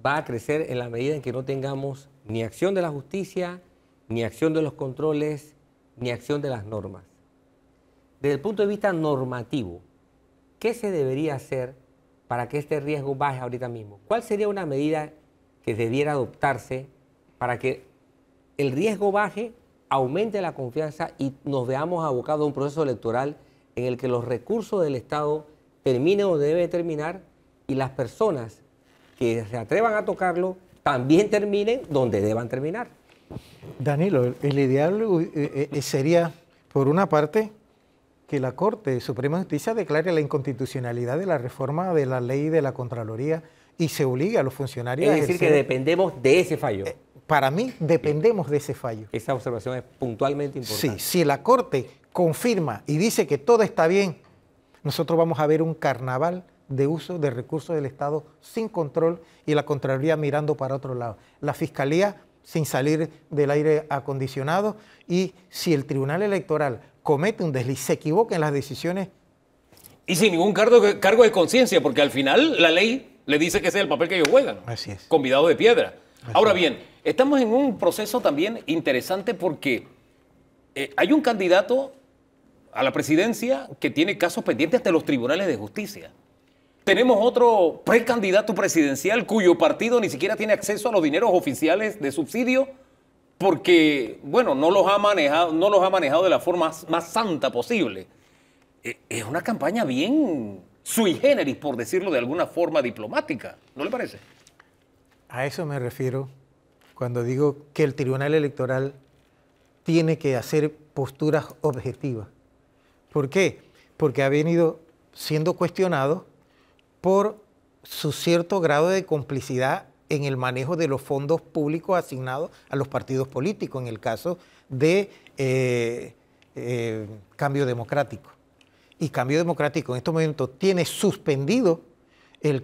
va a crecer en la medida en que no tengamos ni acción de la justicia, ni acción de los controles, ni acción de las normas. Desde el punto de vista normativo, ¿qué se debería hacer para que este riesgo baje ahorita mismo? ¿Cuál sería una medida que debiera adoptarse para que el riesgo baje, aumente la confianza y nos veamos abocados a un proceso electoral en el que los recursos del Estado terminen donde debe terminar y las personas que se atrevan a tocarlo también terminen donde deban terminar? Danilo, el ideal sería, por una parte, que la Corte Suprema de Justicia declare la inconstitucionalidad de la reforma de la ley de la Contraloría y se obligue a los funcionarios a decir que dependemos de ese fallo. Para mí, dependemos de ese fallo. Esa observación es puntualmente importante. Sí, si la Corte confirma y dice que todo está bien, nosotros vamos a ver un carnaval de uso de recursos del Estado sin control y la Contraloría mirando para otro lado. La Fiscalía sin salir del aire acondicionado, y si el Tribunal Electoral comete un desliz, se equivoca en las decisiones. Y sin ningún cargo de conciencia, porque al final la ley le dice que ese es el papel que ellos juegan. Así es. Convidado de piedra. Así Ahora es. bien, estamos en un proceso también interesante porque hay un candidato a la presidencia que tiene casos pendientes ante los tribunales de justicia. Tenemos otro precandidato presidencial cuyo partido ni siquiera tiene acceso a los dineros oficiales de subsidio porque, bueno, no los ha manejado de la forma más santa posible. Es una campaña bien sui generis, por decirlo de alguna forma diplomática, ¿no le parece? A eso me refiero cuando digo que el Tribunal Electoral tiene que hacer posturas objetivas. ¿Por qué? Porque ha venido siendo cuestionado por su cierto grado de complicidad en el manejo de los fondos públicos asignados a los partidos políticos, en el caso de Cambio Democrático. Y Cambio Democrático en estos momentos tiene suspendido el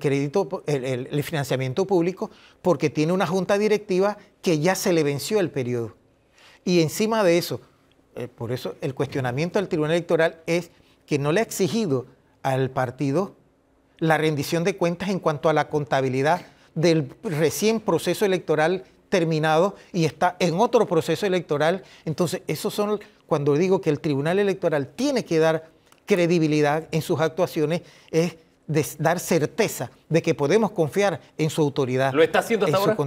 financiamiento público porque tiene una junta directiva que ya se le venció el periodo. Y encima de eso, por eso el cuestionamiento del Tribunal Electoral es que no le ha exigido al partido la rendición de cuentas en cuanto a la contabilidad del recién proceso electoral terminado y está en otro proceso electoral. Entonces, esos son, cuando digo que el Tribunal Electoral tiene que dar credibilidad en sus actuaciones, es dar certeza de que podemos confiar en su autoridad. ¿Lo está haciendo hasta ahora?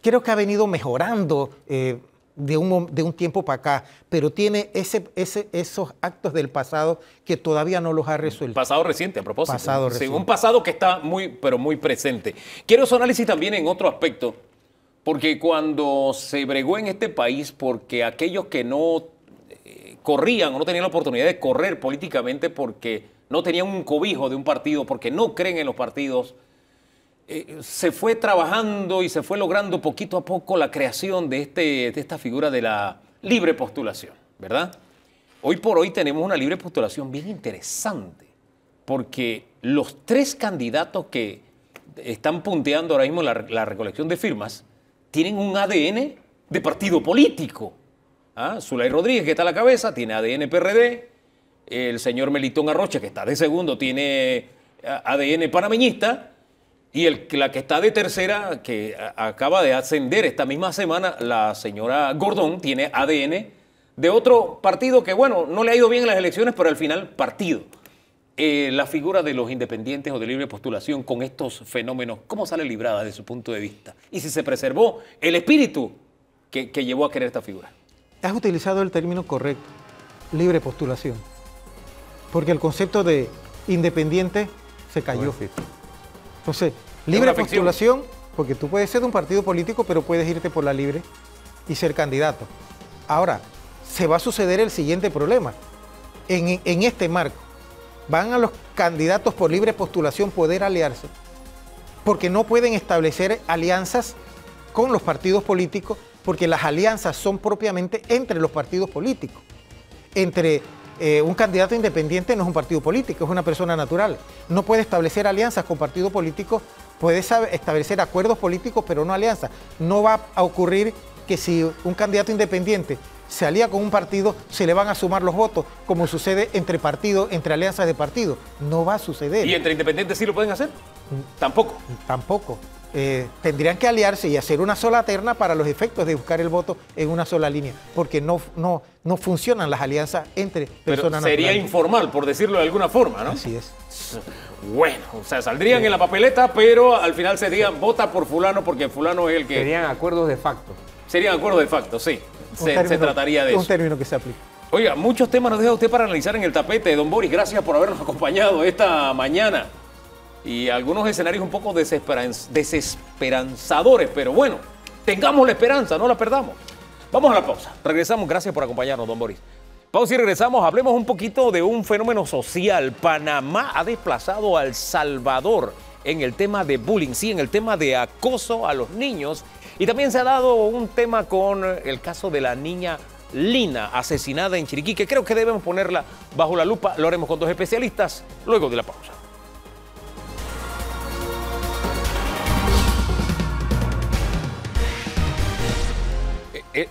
Creo que ha venido mejorando de un tiempo para acá, pero tiene esos actos del pasado que todavía no los ha resuelto. Pasado reciente, a propósito. Pasado reciente. Un pasado que está pero muy presente. Quiero su análisis también en otro aspecto, porque cuando se bregó en este país, porque aquellos que no corrían o no tenían la oportunidad de correr políticamente porque no tenían un cobijo de un partido, porque no creen en los partidos, se fue trabajando y se fue logrando poquito a poco la creación de esta figura de la libre postulación, ¿verdad? Hoy por hoy tenemos una libre postulación bien interesante, porque los 3 candidatos que están punteando ahora mismo la recolección de firmas tienen un ADN de partido político. Zulay Rodríguez, que está a la cabeza, tiene ADN PRD, el señor Melitón Arrocha, que está de segundo, tiene ADN panameñista, y la que está de tercera, que acaba de ascender esta misma semana, la señora Gordón, tiene ADN de otro partido que, bueno, no le ha ido bien en las elecciones, pero al final partido. La figura de los independientes o de libre postulación con estos fenómenos, ¿cómo sale librada desde su punto de vista? Y si se preservó el espíritu que llevó a querer esta figura. Has utilizado el término correcto, libre postulación, porque el concepto de independiente se cayó. Entonces, libre postulación, porque tú puedes ser de un partido político, pero puedes irte por la libre y ser candidato. Ahora, se va a suceder el siguiente problema. En este marco, van a los candidatos por libre postulación poder aliarse, porque no pueden establecer alianzas con los partidos políticos, porque las alianzas son propiamente entre los partidos políticos. Un candidato independiente no es un partido político, es una persona natural. No puede establecer alianzas con partidos políticos, puede establecer acuerdos políticos, pero no alianzas. No va a ocurrir que si un candidato independiente se alía con un partido, se le van a sumar los votos, como sucede entre partidos, entre alianzas de partidos. No va a suceder. ¿Y entre independientes sí lo pueden hacer? Tampoco. Tampoco. Tendrían que aliarse y hacer una sola terna para los efectos de buscar el voto en una sola línea, porque no funcionan las alianzas entre personas naturales. Sería informal, por decirlo de alguna forma, ¿no? Así es. Bueno, o sea, saldrían en la papeleta, pero al final serían vota por fulano porque fulano es el que... Serían acuerdos de facto. Serían acuerdos de facto, sí. Se trataría de eso. Un término que se aplica. Oiga, muchos temas nos deja usted para analizar en el tapete. Don Boris, gracias por habernos acompañado esta mañana. Y algunos escenarios un poco desesperanzadores, pero bueno, tengamos la esperanza, no la perdamos. Vamos a la pausa. Regresamos. Gracias por acompañarnos, don Boris. Pausa y regresamos. Hablemos un poquito de un fenómeno social. Panamá ha desplazado a El Salvador en el tema de bullying, sí, en el tema de acoso a los niños. Y también se ha dado un tema con el caso de la niña Lina, asesinada en Chiriquí, que creo que debemos ponerla bajo la lupa. Lo haremos con 2 especialistas luego de la pausa.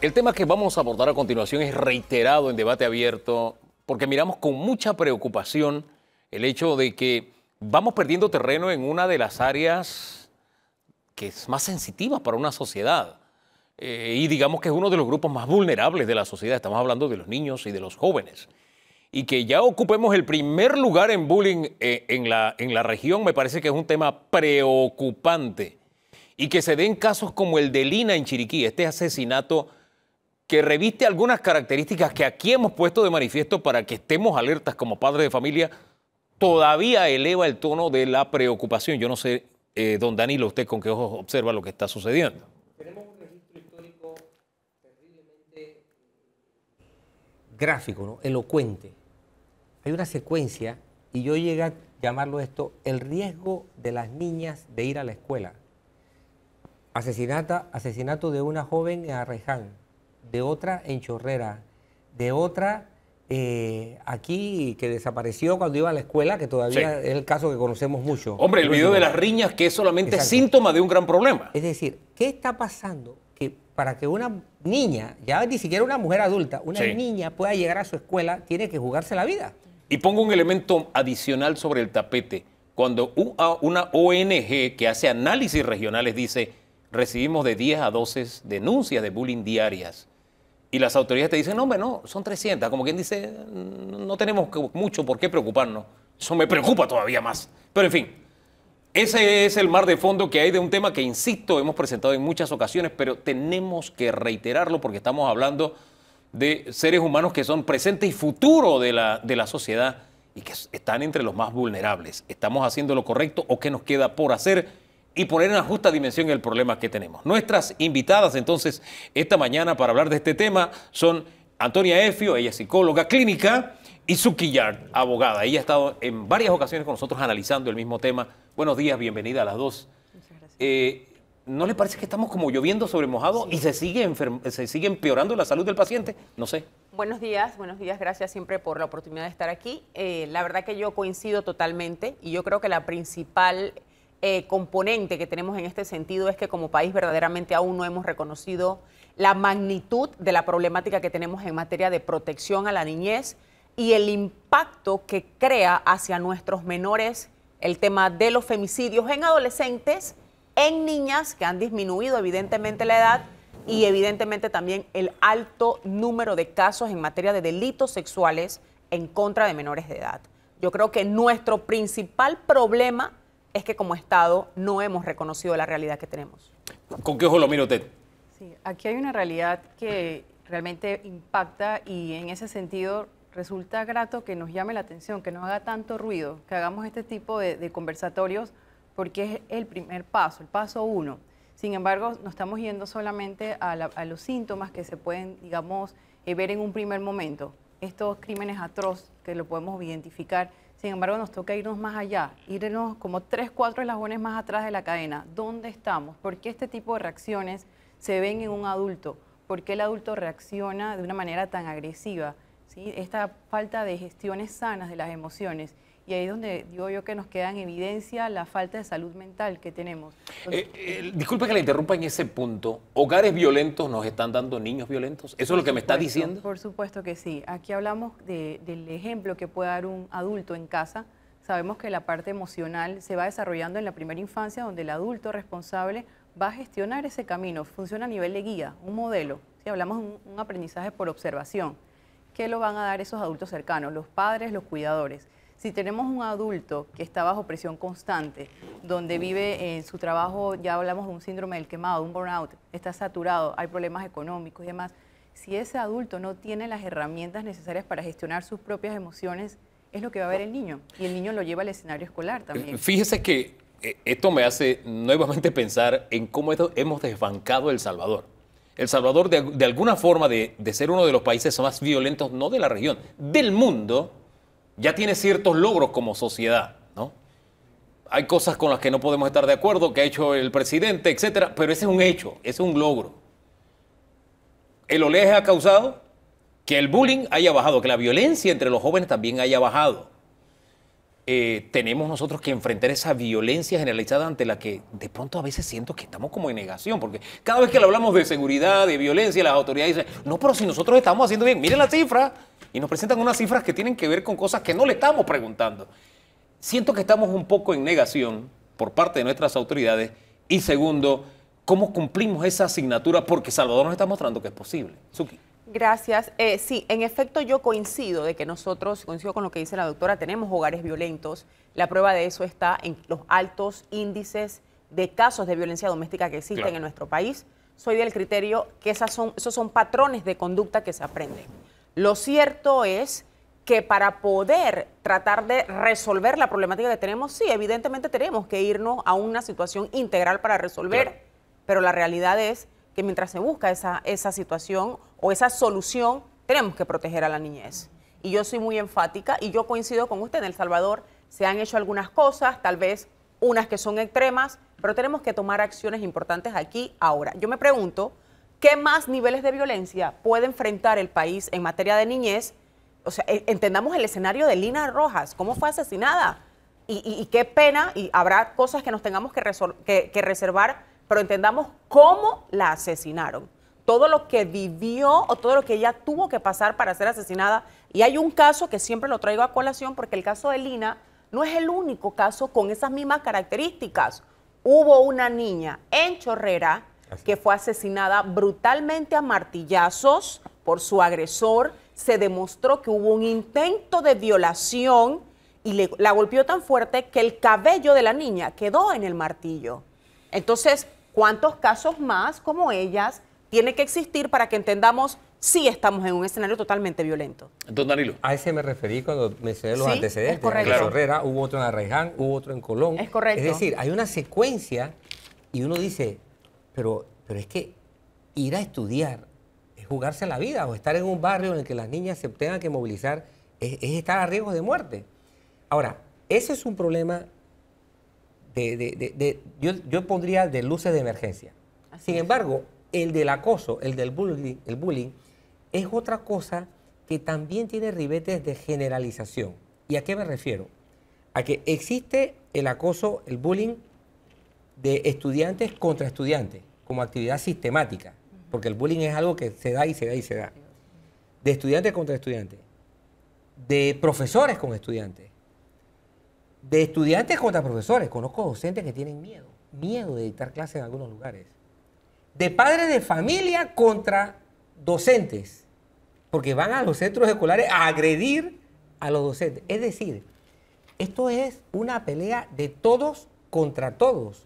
el tema que vamos a abordar a continuación es reiterado en debate abierto, porque miramos con mucha preocupación el hecho de que vamos perdiendo terreno en una de las áreas que es más sensitiva para una sociedad. Y digamos que es uno de los grupos más vulnerables de la sociedad. Estamos hablando de los niños y de los jóvenes. Y que ya ocupemos el primer lugar en bullying en la región me parece que es un tema preocupante. Y que se den casos como el de Lina en Chiriquí, este asesinato que reviste algunas características que aquí hemos puesto de manifiesto para que estemos alertas como padres de familia, todavía eleva el tono de la preocupación. Yo no sé, don Danilo, usted con qué ojos observa lo que está sucediendo. Tenemos un registro histórico terriblemente gráfico, ¿no? Elocuente. Hay una secuencia, y yo llegué a llamarlo esto, el riesgo de las niñas de ir a la escuela. Asesinato de una joven en Arraiján, de otra en Chorrera, de otra aquí que desapareció cuando iba a la escuela, que todavía es el caso que conocemos mucho. Hombre, el video de las riñas, que es solamente Exacto. síntoma de un gran problema. Es decir, ¿qué está pasando? Que para que una niña, ya ni siquiera una mujer adulta, una niña pueda llegar a su escuela, tiene que jugarse la vida. Y pongo un elemento adicional sobre el tapete. Cuando una ONG que hace análisis regionales dice, recibimos de 10 a 12 denuncias de bullying diarias, y las autoridades te dicen, no, hombre, no, son 300. Como quien dice, no tenemos mucho por qué preocuparnos. Eso me preocupa todavía más. Pero en fin, ese es el mar de fondo que hay de un tema que, insisto, hemos presentado en muchas ocasiones, pero tenemos que reiterarlo porque estamos hablando de seres humanos que son presente y futuro de la sociedad y que están entre los más vulnerables. ¿Estamos haciendo lo correcto o qué nos queda por hacer? Y poner en la justa dimensión el problema que tenemos. Nuestras invitadas, entonces, esta mañana para hablar de este tema son Antonia Effio, ella es psicóloga clínica, y Suki Yard, abogada. Ella ha estado en varias ocasiones con nosotros analizando el mismo tema. Buenos días, bienvenida a las dos. Muchas gracias. ¿No le parece que estamos como lloviendo sobre mojado y se sigue empeorando la salud del paciente? No sé. Buenos días, gracias siempre por la oportunidad de estar aquí. La verdad que yo coincido totalmente y yo creo que la principal componente que tenemos en este sentido es que como país verdaderamente aún no hemos reconocido la magnitud de la problemática que tenemos en materia de protección a la niñez y el impacto que crea hacia nuestros menores el tema de los femicidios en adolescentes, en niñas que han disminuido evidentemente la edad y evidentemente también el alto número de casos en materia de delitos sexuales en contra de menores de edad. Yo creo que nuestro principal problema es que como Estado no hemos reconocido la realidad que tenemos. ¿Con qué ojo lo mira usted? Sí, aquí hay una realidad que realmente impacta y en ese sentido resulta grato que nos llame la atención, que nos haga tanto ruido, que hagamos este tipo de conversatorios porque es el primer paso, el paso 1. Sin embargo, no estamos yendo solamente a los síntomas que se pueden, digamos, ver en un primer momento. Estos crímenes atroces que lo podemos identificar. Sin embargo, nos toca irnos más allá, irnos como 3, 4 eslabones más atrás de la cadena. ¿Dónde estamos? ¿Por qué este tipo de reacciones se ven en un adulto? ¿Por qué el adulto reacciona de una manera tan agresiva? ¿Sí? Esta falta de gestiones sanas de las emociones. Y ahí es donde digo yo que nos queda en evidencia la falta de salud mental que tenemos. Disculpe que la interrumpa en ese punto. ¿Hogares violentos nos están dando niños violentos? ¿Eso es lo que me está diciendo? Por supuesto que sí. Aquí hablamos del ejemplo que puede dar un adulto en casa. Sabemos que la parte emocional se va desarrollando en la primera infancia, donde el adulto responsable va a gestionar ese camino. Funciona a nivel de guía, un modelo. Si hablamos de un aprendizaje por observación, ¿qué lo van a dar esos adultos cercanos? Los padres, los cuidadores. Si tenemos un adulto que está bajo presión constante, donde vive en su trabajo, ya hablamos de un síndrome del quemado, un burnout, está saturado, hay problemas económicos y demás, si ese adulto no tiene las herramientas necesarias para gestionar sus propias emociones, es lo que va a ver el niño. Y el niño lo lleva al escenario escolar también. Fíjese que esto me hace nuevamente pensar en cómo hemos desbancado El Salvador. El Salvador, de alguna forma, de ser uno de los países más violentos, no de la región, del mundo, ya tiene ciertos logros como sociedad, ¿no? Hay cosas con las que no podemos estar de acuerdo, que ha hecho el presidente, etcétera, pero ese es un hecho, ese es un logro. El oleaje ha causado que el bullying haya bajado, que la violencia entre los jóvenes también haya bajado. tenemos nosotros que enfrentar esa violencia generalizada ante la que de pronto a veces siento que estamos como en negación, porque cada vez que le hablamos de seguridad, de violencia, las autoridades dicen, no, pero si nosotros estamos haciendo bien, miren las cifras, y nos presentan unas cifras que tienen que ver con cosas que no le estamos preguntando. Siento que estamos un poco en negación por parte de nuestras autoridades, y segundo, ¿cómo cumplimos esa asignatura? Porque Salvador nos está mostrando que es posible. Suki. Gracias. Sí, en efecto yo coincido de que nosotros, coincido con lo que dice la doctora, tenemos hogares violentos. La prueba de eso está en los altos índices de casos de violencia doméstica que existen en nuestro país. Soy del criterio que esos son patrones de conducta que se aprenden. Lo cierto es que para poder tratar de resolver la problemática que tenemos, sí, evidentemente tenemos que irnos a una situación integral para resolver, pero la realidad es que mientras se busca esa situación o esa solución, tenemos que proteger a la niñez. Y yo soy muy enfática y yo coincido con usted. En El Salvador se han hecho algunas cosas, tal vez unas que son extremas, pero tenemos que tomar acciones importantes aquí, ahora. Yo me pregunto, ¿qué más niveles de violencia puede enfrentar el país en materia de niñez? O sea, entendamos el escenario de Lina Rojas, cómo fue asesinada y qué pena, y habrá cosas que nos tengamos que reservar, pero entendamos cómo la asesinaron, todo lo que vivió o todo lo que ella tuvo que pasar para ser asesinada. Y hay un caso que siempre lo traigo a colación porque el caso de Lina no es el único caso con esas mismas características. Hubo una niña en Chorrera que fue asesinada brutalmente a martillazos por su agresor. Se demostró que hubo un intento de violación y la golpeó tan fuerte que el cabello de la niña quedó en el martillo. Entonces, ¿cuántos casos más como ellas tiene que existir para que entendamos si estamos en un escenario totalmente violento? Don Danilo. A ese me referí cuando mencioné los Sí, antecedentes. es correcto. En Chorrera, hubo otro en Arraiján, hubo otro en Colón. Es correcto. Es decir, hay una secuencia y uno dice, pero es que ir a estudiar es jugarse la vida, o estar en un barrio en el que las niñas se tengan que movilizar es estar a riesgo de muerte. Ahora, ese es un problema yo pondría de luces de emergencia. Sin embargo, el del acoso, el del bullying, es otra cosa que también tiene ribetes de generalización. ¿Y a qué me refiero? A que existe el acoso, el bullying de estudiantes contra estudiantes, como actividad sistemática, porque el bullying es algo que se da y se da y se da. De estudiantes contra estudiantes, de profesores con estudiantes, de estudiantes contra profesores. Conozco docentes que tienen miedo de dictar clases en algunos lugares. De padres de familia contra docentes, porque van a los centros escolares a agredir a los docentes. Es decir, esto es una pelea de todos contra todos.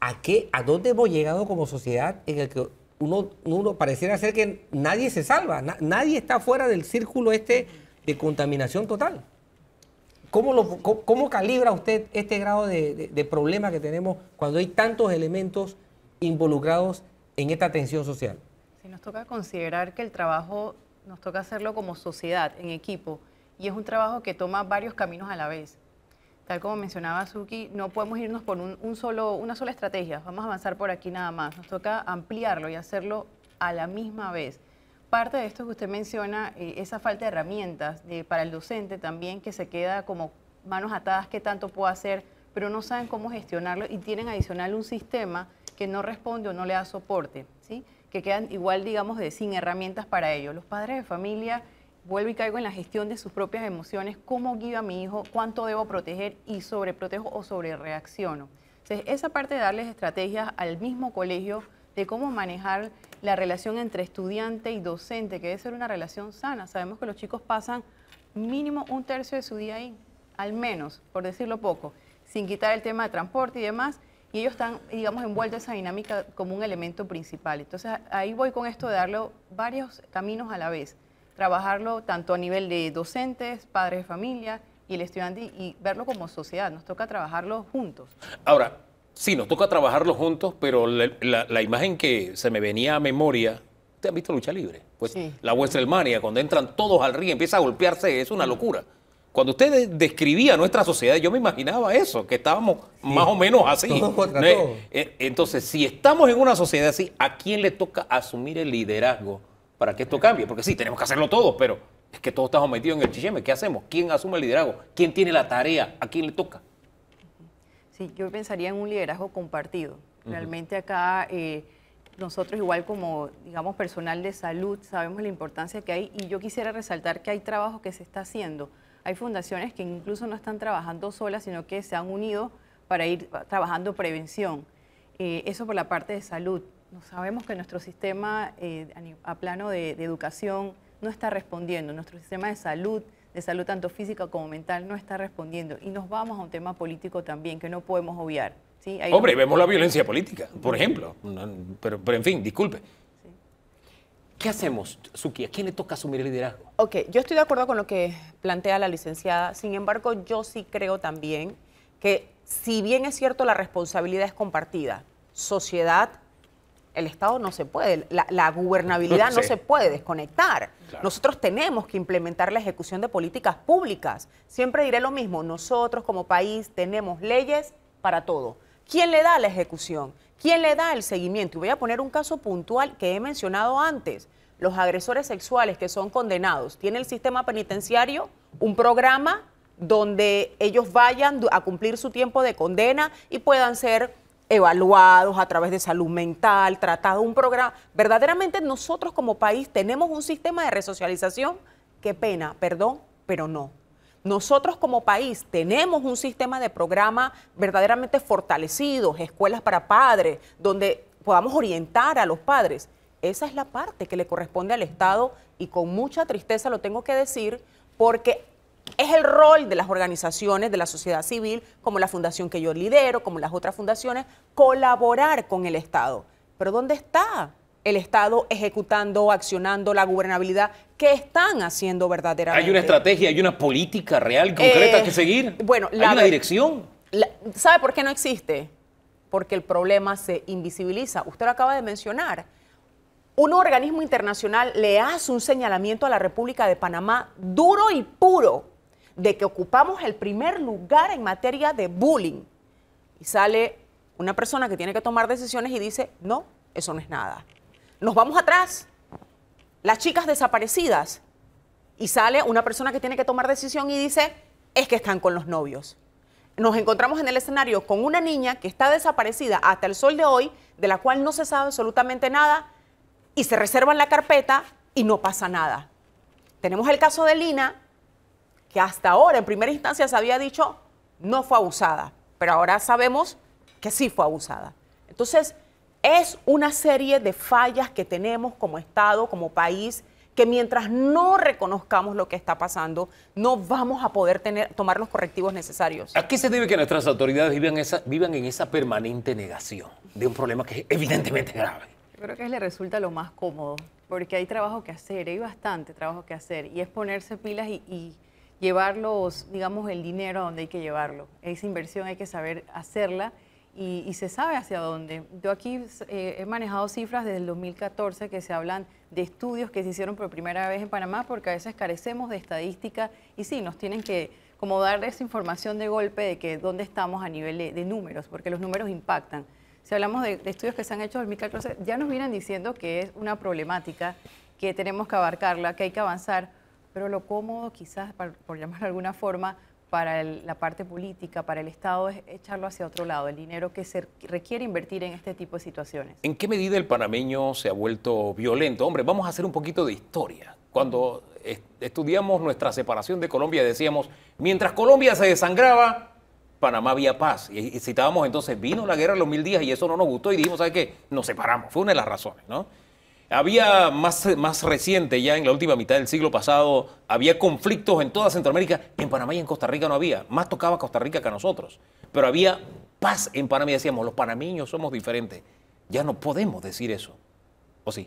¿A dónde hemos llegado como sociedad en el que uno pareciera ser que nadie se salva? Nadie está fuera del círculo de contaminación total. ¿Cómo calibra usted este grado de problema que tenemos cuando hay tantos elementos involucrados en esta tensión social? Sí, nos toca considerar que el trabajo nos toca hacerlo como sociedad, en equipo, y es un trabajo que toma varios caminos a la vez. Tal como mencionaba Suki, no podemos irnos por una sola estrategia, vamos a avanzar por aquí nada más, nos toca ampliarlo y hacerlo a la misma vez. Parte de esto que usted menciona, esa falta de herramientas para el docente también, que se queda como manos atadas, qué tanto puede hacer, pero no saben cómo gestionarlo y tienen adicional un sistema que no responde o no le da soporte, ¿sí? Que quedan igual, digamos, sin herramientas para ello. Los padres de familia, vuelvo y caigo en la gestión de sus propias emociones, cómo guío a mi hijo, cuánto debo proteger y sobreprotejo o sobrereacciono. Entonces, esa parte de darles estrategias al mismo colegio de cómo manejar la relación entre estudiante y docente, que debe ser una relación sana. Sabemos que los chicos pasan mínimo un tercio de su día ahí, al menos, por decirlo poco, sin quitar el tema de transporte y demás, y ellos están, digamos, envueltos en esa dinámica como un elemento principal. Entonces, ahí voy con esto de darle varios caminos a la vez, trabajarlo tanto a nivel de docentes, padres de familia y el estudiante, y verlo como sociedad. Nos toca trabajarlo juntos. Ahora, sí, nos toca trabajarlo juntos, pero la imagen que se me venía a memoria, ¿ustedes han visto lucha libre? Pues sí. La WrestleMania, cuando entran todos al ring, empieza a golpearse, es una locura. Cuando usted describía nuestra sociedad, yo me imaginaba eso, que estábamos más o menos así. Todos contra todos. Entonces, si estamos en una sociedad así, ¿a quién le toca asumir el liderazgo para que esto cambie? Porque sí, tenemos que hacerlo todos, pero Es que todos estamos metidos en el chicheme. ¿Qué hacemos? ¿Quién asume el liderazgo? ¿Quién tiene la tarea? ¿A quién le toca? Sí, yo pensaría en un liderazgo compartido. Realmente acá nosotros igual como, digamos, personal de salud sabemos la importancia que hay y yo quisiera resaltar que hay trabajo que se está haciendo. Hay fundaciones que incluso no están trabajando solas, sino que se han unido para ir trabajando prevención. Eso por la parte de salud. Sabemos que nuestro sistema a plano de educación no está respondiendo. Nuestro sistema de salud tanto física como mental, no está respondiendo. Y nos vamos a un tema político también que no podemos obviar. ¿Sí? Hombre, vemos la violencia política, por ejemplo. Pero en fin, disculpe. Sí. ¿Qué hacemos, Suki? ¿A quién le toca asumir el liderazgo? Ok, yo estoy de acuerdo con lo que plantea la licenciada. Sin embargo, yo sí creo también que si bien es cierto la responsabilidad es compartida, sociedad, el Estado no se puede, la gubernabilidad no se puede desconectar. Claro. Nosotros tenemos que implementar la ejecución de políticas públicas. Siempre diré lo mismo, nosotros como país tenemos leyes para todo. ¿Quién le da la ejecución? ¿Quién le da el seguimiento? Y voy a poner un caso puntual que he mencionado antes. Los agresores sexuales que son condenados, ¿tiene el sistema penitenciario un programa donde ellos vayan a cumplir su tiempo de condena y puedan ser evaluados a través de salud mental, tratado un programa? Verdaderamente nosotros como país tenemos un sistema de resocialización. Qué pena, perdón, pero no. Nosotros como país tenemos un sistema de programa verdaderamente fortalecidos, escuelas para padres, donde podamos orientar a los padres. Esa es la parte que le corresponde al Estado y con mucha tristeza lo tengo que decir porque es el rol de las organizaciones de la sociedad civil, como la fundación que yo lidero, como las otras fundaciones, colaborar con el Estado. Pero ¿dónde está el Estado ejecutando, accionando la gobernabilidad? ¿Qué están haciendo verdaderamente? ¿Hay una estrategia, hay una política real, concreta que seguir? Bueno, ¿Hay una dirección? ¿Sabe por qué no existe? Porque el problema se invisibiliza. Usted lo acaba de mencionar. Un organismo internacional le hace un señalamiento a la República de Panamá duro y puro de que ocupamos el primer lugar en materia de bullying. Y sale una persona que tiene que tomar decisiones y dice, no, eso no es nada. Nos vamos atrás, las chicas desaparecidas, y sale una persona que tiene que tomar decisión y dice, es que están con los novios. Nos encontramos en el escenario con una niña que está desaparecida hasta el sol de hoy, de la cual no se sabe absolutamente nada, y se reservan la carpeta y no pasa nada. Tenemos el caso de Lina, que hasta ahora en primera instancia se había dicho no fue abusada, pero ahora sabemos que sí fue abusada. Entonces, es una serie de fallas que tenemos como Estado, como país, que mientras no reconozcamos lo que está pasando, no vamos a poder tomar los correctivos necesarios. ¿A qué se debe que nuestras autoridades vivan en esa permanente negación de un problema que es evidentemente grave? Yo creo que le resulta lo más cómodo, porque hay trabajo que hacer, hay bastante trabajo que hacer, y es ponerse pilas y llevarlos, digamos, el dinero a donde hay que llevarlo. Esa inversión hay que saber hacerla y se sabe hacia dónde. Yo aquí he manejado cifras desde el 2014 que se hablan de estudios que se hicieron por primera vez en Panamá, porque a veces carecemos de estadística y sí, nos tienen que como dar esa información de golpe de que dónde estamos a nivel de números, porque los números impactan. Si hablamos de estudios que se han hecho en 2014, ya nos vienen diciendo que es una problemática, que tenemos que abarcarla, que hay que avanzar, pero lo cómodo quizás, por llamarlo de alguna forma, para la parte política, para el Estado, es echarlo hacia otro lado, el dinero que se requiere invertir en este tipo de situaciones. ¿En qué medida el panameño se ha vuelto violento? Hombre, vamos a hacer un poquito de historia. Cuando estudiamos nuestra separación de Colombia decíamos, mientras Colombia se desangraba, Panamá había paz. Y citábamos entonces, vino la guerra de los 1000 días y eso no nos gustó y dijimos, ¿sabe qué? Nos separamos. Fue una de las razones, ¿no? Había más reciente, ya en la última mitad del siglo pasado, había conflictos en toda Centroamérica. En Panamá y en Costa Rica no había. Más tocaba Costa Rica que a nosotros. Pero había paz en Panamá y decíamos, los panameños somos diferentes. Ya no podemos decir eso. ¿O sí?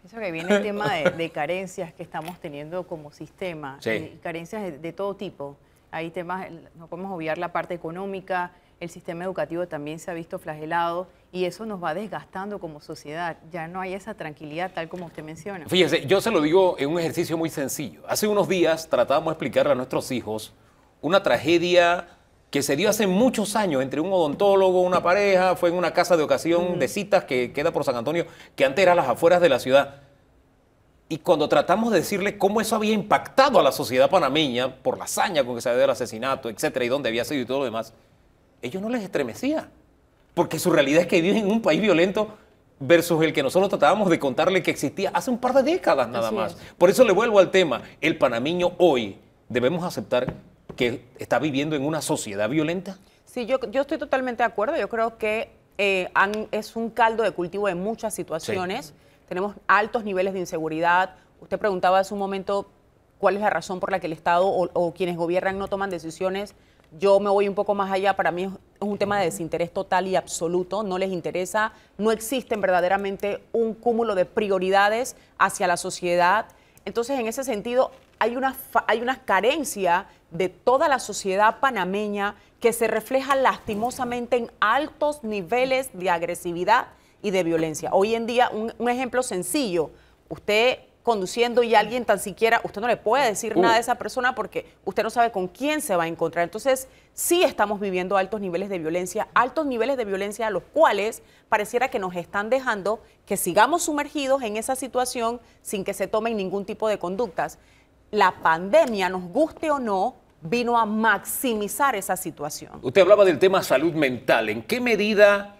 Pienso que viene el tema de carencias que estamos teniendo como sistema. Sí. Carencias de todo tipo. Hay temas, no podemos obviar la parte económica, el sistema educativo también se ha visto flagelado y eso nos va desgastando como sociedad. Ya no hay esa tranquilidad tal como usted menciona. Fíjese, yo se lo digo en un ejercicio muy sencillo. Hace unos días tratábamos de explicarle a nuestros hijos una tragedia que se dio hace muchos años entre un odontólogo, una pareja, fue en una casa de ocasión de citas que queda por San Antonio, que antes era a las afueras de la ciudad. Y cuando tratamos de decirle cómo eso había impactado a la sociedad panameña por la hazaña con que se había dado el asesinato, etcétera, y dónde había sido y todo lo demás, ellos no les estremecía. Porque su realidad es que viven en un país violento versus el que nosotros tratábamos de contarle que existía hace un par de décadas nada más. Por eso le vuelvo al tema. El panameño hoy debemos aceptar que está viviendo en una sociedad violenta. Sí, yo estoy totalmente de acuerdo. Yo creo que es un caldo de cultivo de muchas situaciones. Sí. Tenemos altos niveles de inseguridad. Usted preguntaba hace un momento cuál es la razón por la que el Estado o quienes gobiernan no toman decisiones. Yo me voy un poco más allá. Para mí es un tema de desinterés total y absoluto. No les interesa. No existen verdaderamente un cúmulo de prioridades hacia la sociedad. Entonces, en ese sentido, hay una carencia de toda la sociedad panameña que se refleja lastimosamente en altos niveles de agresividad y de violencia. Hoy en día, un ejemplo sencillo, usted conduciendo y alguien tan siquiera, usted no le puede decir nada a esa persona porque usted no sabe con quién se va a encontrar. Entonces, sí estamos viviendo altos niveles de violencia a los cuales pareciera que nos están dejando que sigamos sumergidos en esa situación sin que se tomen ningún tipo de conductas. La pandemia, nos guste o no, vino a maximizar esa situación. Usted hablaba del tema salud mental. ¿En qué medida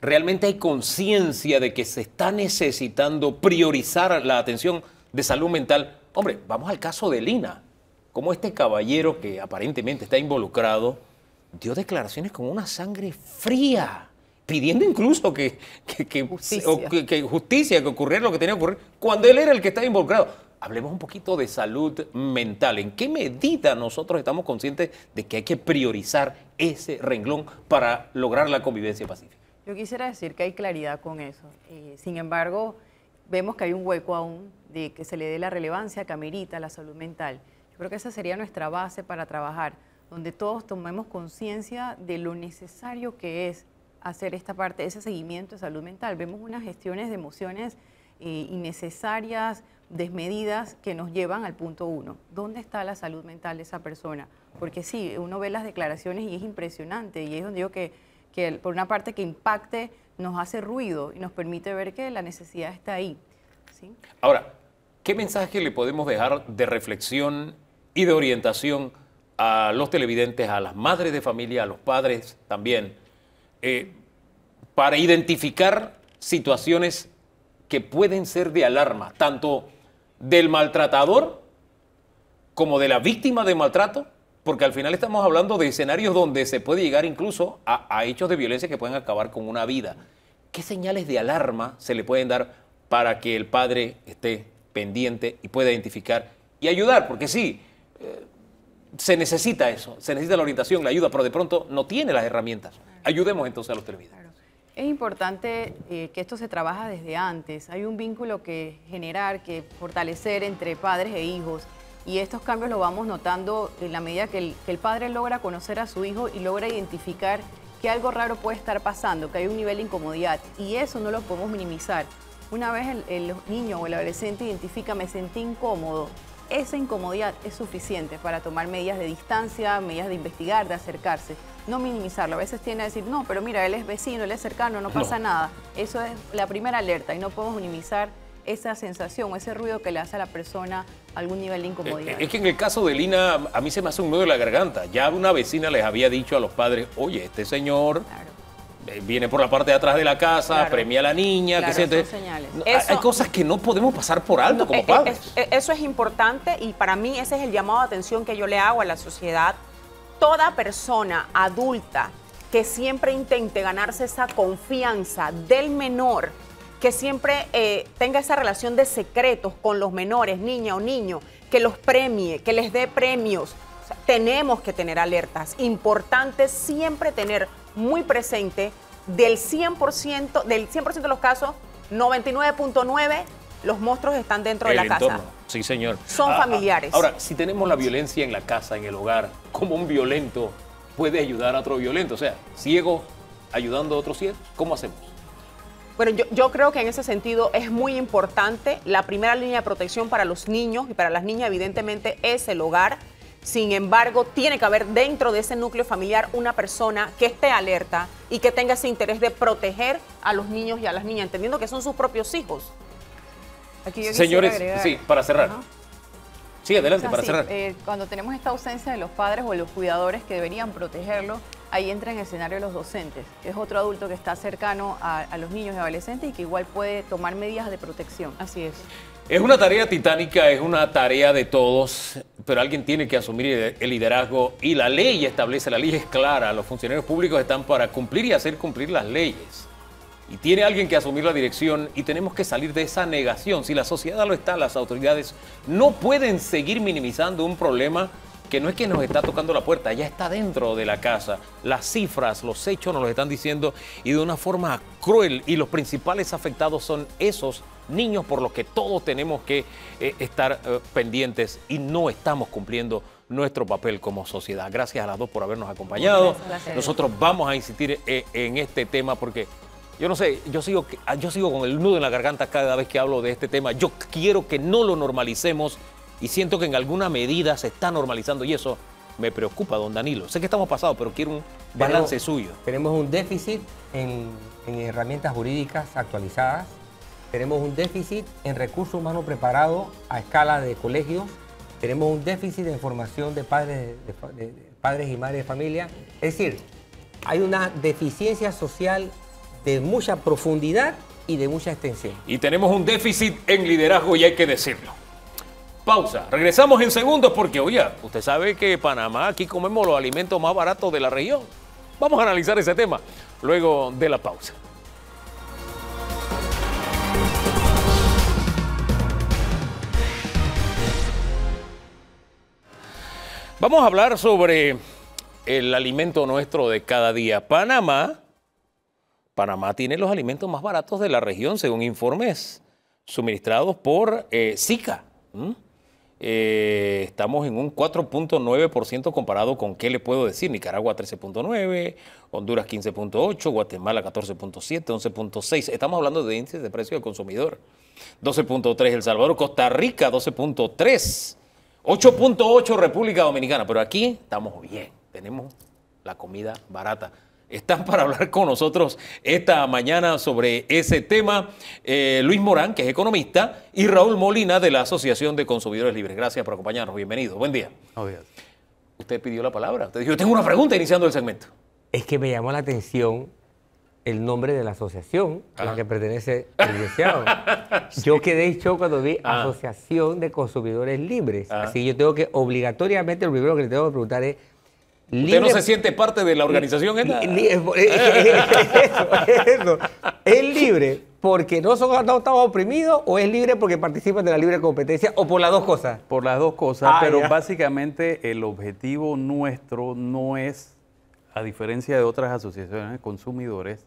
realmente hay conciencia de que se está necesitando priorizar la atención de salud mental? Hombre, vamos al caso de Lina. Como este caballero que aparentemente está involucrado dio declaraciones con una sangre fría, pidiendo incluso que justicia, que ocurriera lo que tenía que ocurrir, cuando él era el que estaba involucrado. Hablemos un poquito de salud mental. ¿En qué medida nosotros estamos conscientes de que hay que priorizar ese renglón para lograr la convivencia pacífica? Yo quisiera decir que hay claridad con eso. Sin embargo, vemos que hay un hueco aún de que se le dé la relevancia que amerita a la salud mental. Yo creo que esa sería nuestra base para trabajar, donde todos tomemos conciencia de lo necesario que es hacer esta parte, ese seguimiento de salud mental. Vemos unas gestiones de emociones innecesarias, desmedidas, que nos llevan al punto 1. ¿Dónde está la salud mental de esa persona? Porque sí, uno ve las declaraciones y es impresionante, y es donde digo que por una parte que impacte nos hace ruido y nos permite ver que la necesidad está ahí. ¿Sí? Ahora, ¿qué mensaje le podemos dejar de reflexión y de orientación a los televidentes, a las madres de familia, a los padres también, para identificar situaciones que pueden ser de alarma, tanto del maltratador como de la víctima de maltrato? Porque al final estamos hablando de escenarios donde se puede llegar incluso a hechos de violencia que pueden acabar con una vida. ¿Qué señales de alarma se le pueden dar para que el padre esté pendiente y pueda identificar y ayudar? Porque sí, se necesita eso, se necesita la orientación, la ayuda, pero de pronto no tiene las herramientas. Ayudemos entonces a los televidentes. Claro. Es importante que esto se trabaja desde antes. Hay un vínculo que generar, que fortalecer entre padres e hijos. Y estos cambios los vamos notando en la medida que el padre logra conocer a su hijo y logra identificar que algo raro puede estar pasando, que hay un nivel de incomodidad. Y eso no lo podemos minimizar. Una vez el niño o el adolescente identifica, me sentí incómodo, esa incomodidad es suficiente para tomar medidas de distancia, medidas de investigar, de acercarse. No minimizarlo. A veces tiende a decir, no, pero mira, él es vecino, él es cercano, no pasa nada. Eso es la primera alerta y no podemos minimizar esa sensación, ese ruido que le hace a la persona algún nivel de incomodidad. Es que en el caso de Lina, a mí se me hace un nudo en la garganta. Ya una vecina les había dicho a los padres, oye, este señor viene por la parte de atrás de la casa, premia a la niña. Claro, son señales. Hay cosas que no podemos pasar por alto como padres. Eso es importante y para mí ese es el llamado de atención que yo le hago a la sociedad. Toda persona adulta que siempre intente ganarse esa confianza del menor, que siempre tenga esa relación de secretos con los menores, niña o niño, que los premie, que les dé premios. O sea, tenemos que tener alertas. Importante siempre tener muy presente del 100% de los casos, 99.9%, los monstruos están dentro de la casa. Sí, señor. Son familiares. Ahora, si tenemos la violencia en la casa, en el hogar, ¿cómo un violento puede ayudar a otro violento? O sea, ciego ayudando a otro ciego, ¿cómo hacemos? Bueno, yo creo que en ese sentido es muy importante. La primera línea de protección para los niños y para las niñas, evidentemente, es el hogar. Sin embargo, tiene que haber dentro de ese núcleo familiar una persona que esté alerta y que tenga ese interés de proteger a los niños y a las niñas, entendiendo que son sus propios hijos. Aquí yo quisiera Señores, agregar- sí, para cerrar. Ajá. Sí, adelante, O sea, para sí, cerrar. cuando tenemos esta ausencia de los padres o los cuidadores que deberían protegerlo, ahí entra en el escenario los docentes, que es otro adulto que está cercano a los niños y adolescentes y que igual puede tomar medidas de protección. Así es. Es una tarea titánica, es una tarea de todos, pero alguien tiene que asumir el liderazgo y la ley establece, la ley es clara, los funcionarios públicos están para cumplir y hacer cumplir las leyes. Y tiene alguien que asumir la dirección y tenemos que salir de esa negación. Si la sociedad lo está, las autoridades no pueden seguir minimizando un problema que no es que nos está tocando la puerta, ya está dentro de la casa. Las cifras, los hechos nos lo están diciendo y de una forma cruel. Y los principales afectados son esos niños por los que todos tenemos que estar pendientes y no estamos cumpliendo nuestro papel como sociedad. Gracias a las dos por habernos acompañado. Gracias. Nosotros vamos a insistir en este tema porque yo no sé, yo sigo con el nudo en la garganta cada vez que hablo de este tema. Yo quiero que no lo normalicemos y siento que en alguna medida se está normalizando y eso me preocupa, don Danilo. Sé que estamos pasados, pero quiero un balance suyo. Tenemos un déficit en herramientas jurídicas actualizadas. Tenemos un déficit en recursos humanos preparados a escala de colegios. Tenemos un déficit de formación de padres y madres de familia. Es decir, hay una deficiencia social de mucha profundidad y de mucha extensión. Y tenemos un déficit en liderazgo y hay que decirlo. Pausa. Regresamos en segundos porque, oye, usted sabe que en Panamá aquí comemos los alimentos más baratos de la región. Vamos a analizar ese tema luego de la pausa. Vamos a hablar sobre el alimento nuestro de cada día. Panamá tiene los alimentos más baratos de la región, según informes suministrados por SICA. Estamos en un 4.9% comparado con, ¿qué le puedo decir? Nicaragua 13.9%, Honduras 15.8%, Guatemala 14.7%, 11.6%. Estamos hablando de índices de precio del consumidor. 12.3% El Salvador, Costa Rica 12.3%. 8.8 República Dominicana, pero aquí estamos bien, tenemos la comida barata. Están para hablar con nosotros esta mañana sobre ese tema Luis Morán, que es economista, y Raúl Molina de la Asociación de Consumidores Libres. Gracias por acompañarnos, bienvenido, buen día. Usted pidió la palabra, usted dijo, yo tengo una pregunta iniciando el segmento. Es que me llamó la atención el nombre de la asociación a la que pertenece el licenciado. Yo quedé en shock cuando vi Asociación de Consumidores Libres. Así que yo tengo que, obligatoriamente, lo primero que le tengo que preguntar es, ¿usted no se siente parte de la organización? Eso. ¿Es libre porque no estamos oprimidos o es libre porque participan de la libre competencia o por las dos cosas? Por las dos cosas, pero ya. básicamente el objetivo nuestro no es, a diferencia de otras asociaciones de consumidores,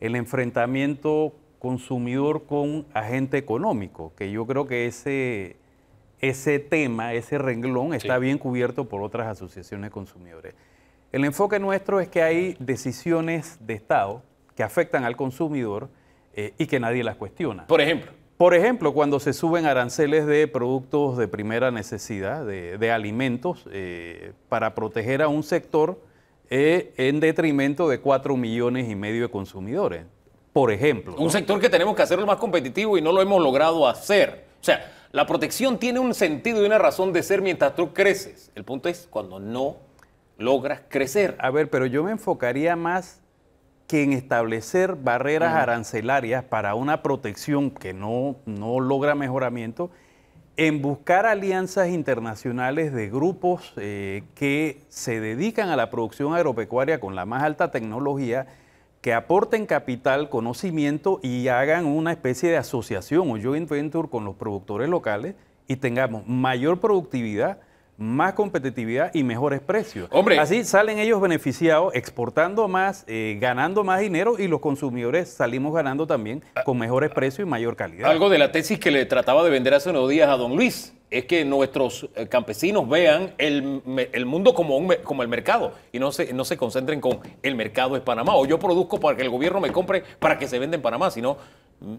el enfrentamiento consumidor con agente económico, que yo creo que ese tema, ese renglón está bien cubierto por otras asociaciones de consumidores. El enfoque nuestro es que hay decisiones de Estado que afectan al consumidor y que nadie las cuestiona. Por ejemplo. Por ejemplo, cuando se suben aranceles de productos de primera necesidad, de alimentos, para proteger a un sector en detrimento de 4,5 millones de consumidores. Por ejemplo. Un sector que tenemos que hacerlo más competitivo y no lo hemos logrado hacer. O sea, la protección tiene un sentido y una razón de ser mientras tú creces. El punto es cuando no logras crecer. A ver, pero yo me enfocaría más que en establecer barreras arancelarias para una protección que no logra mejoramiento, en buscar alianzas internacionales de grupos que se dedican a la producción agropecuaria con la más alta tecnología, que aporten capital, conocimiento y hagan una especie de asociación o joint venture con los productores locales y tengamos mayor productividad, más competitividad y mejores precios. Hombre. Así salen ellos beneficiados, exportando más, ganando más dinero y los consumidores salimos ganando también con mejores precios y mayor calidad. Algo de la tesis que le trataba de vender hace unos días a don Luis es que nuestros campesinos vean el mundo como el mercado y no se concentren con el mercado es Panamá o yo produzco para que el gobierno me compre para que se venda en Panamá, sino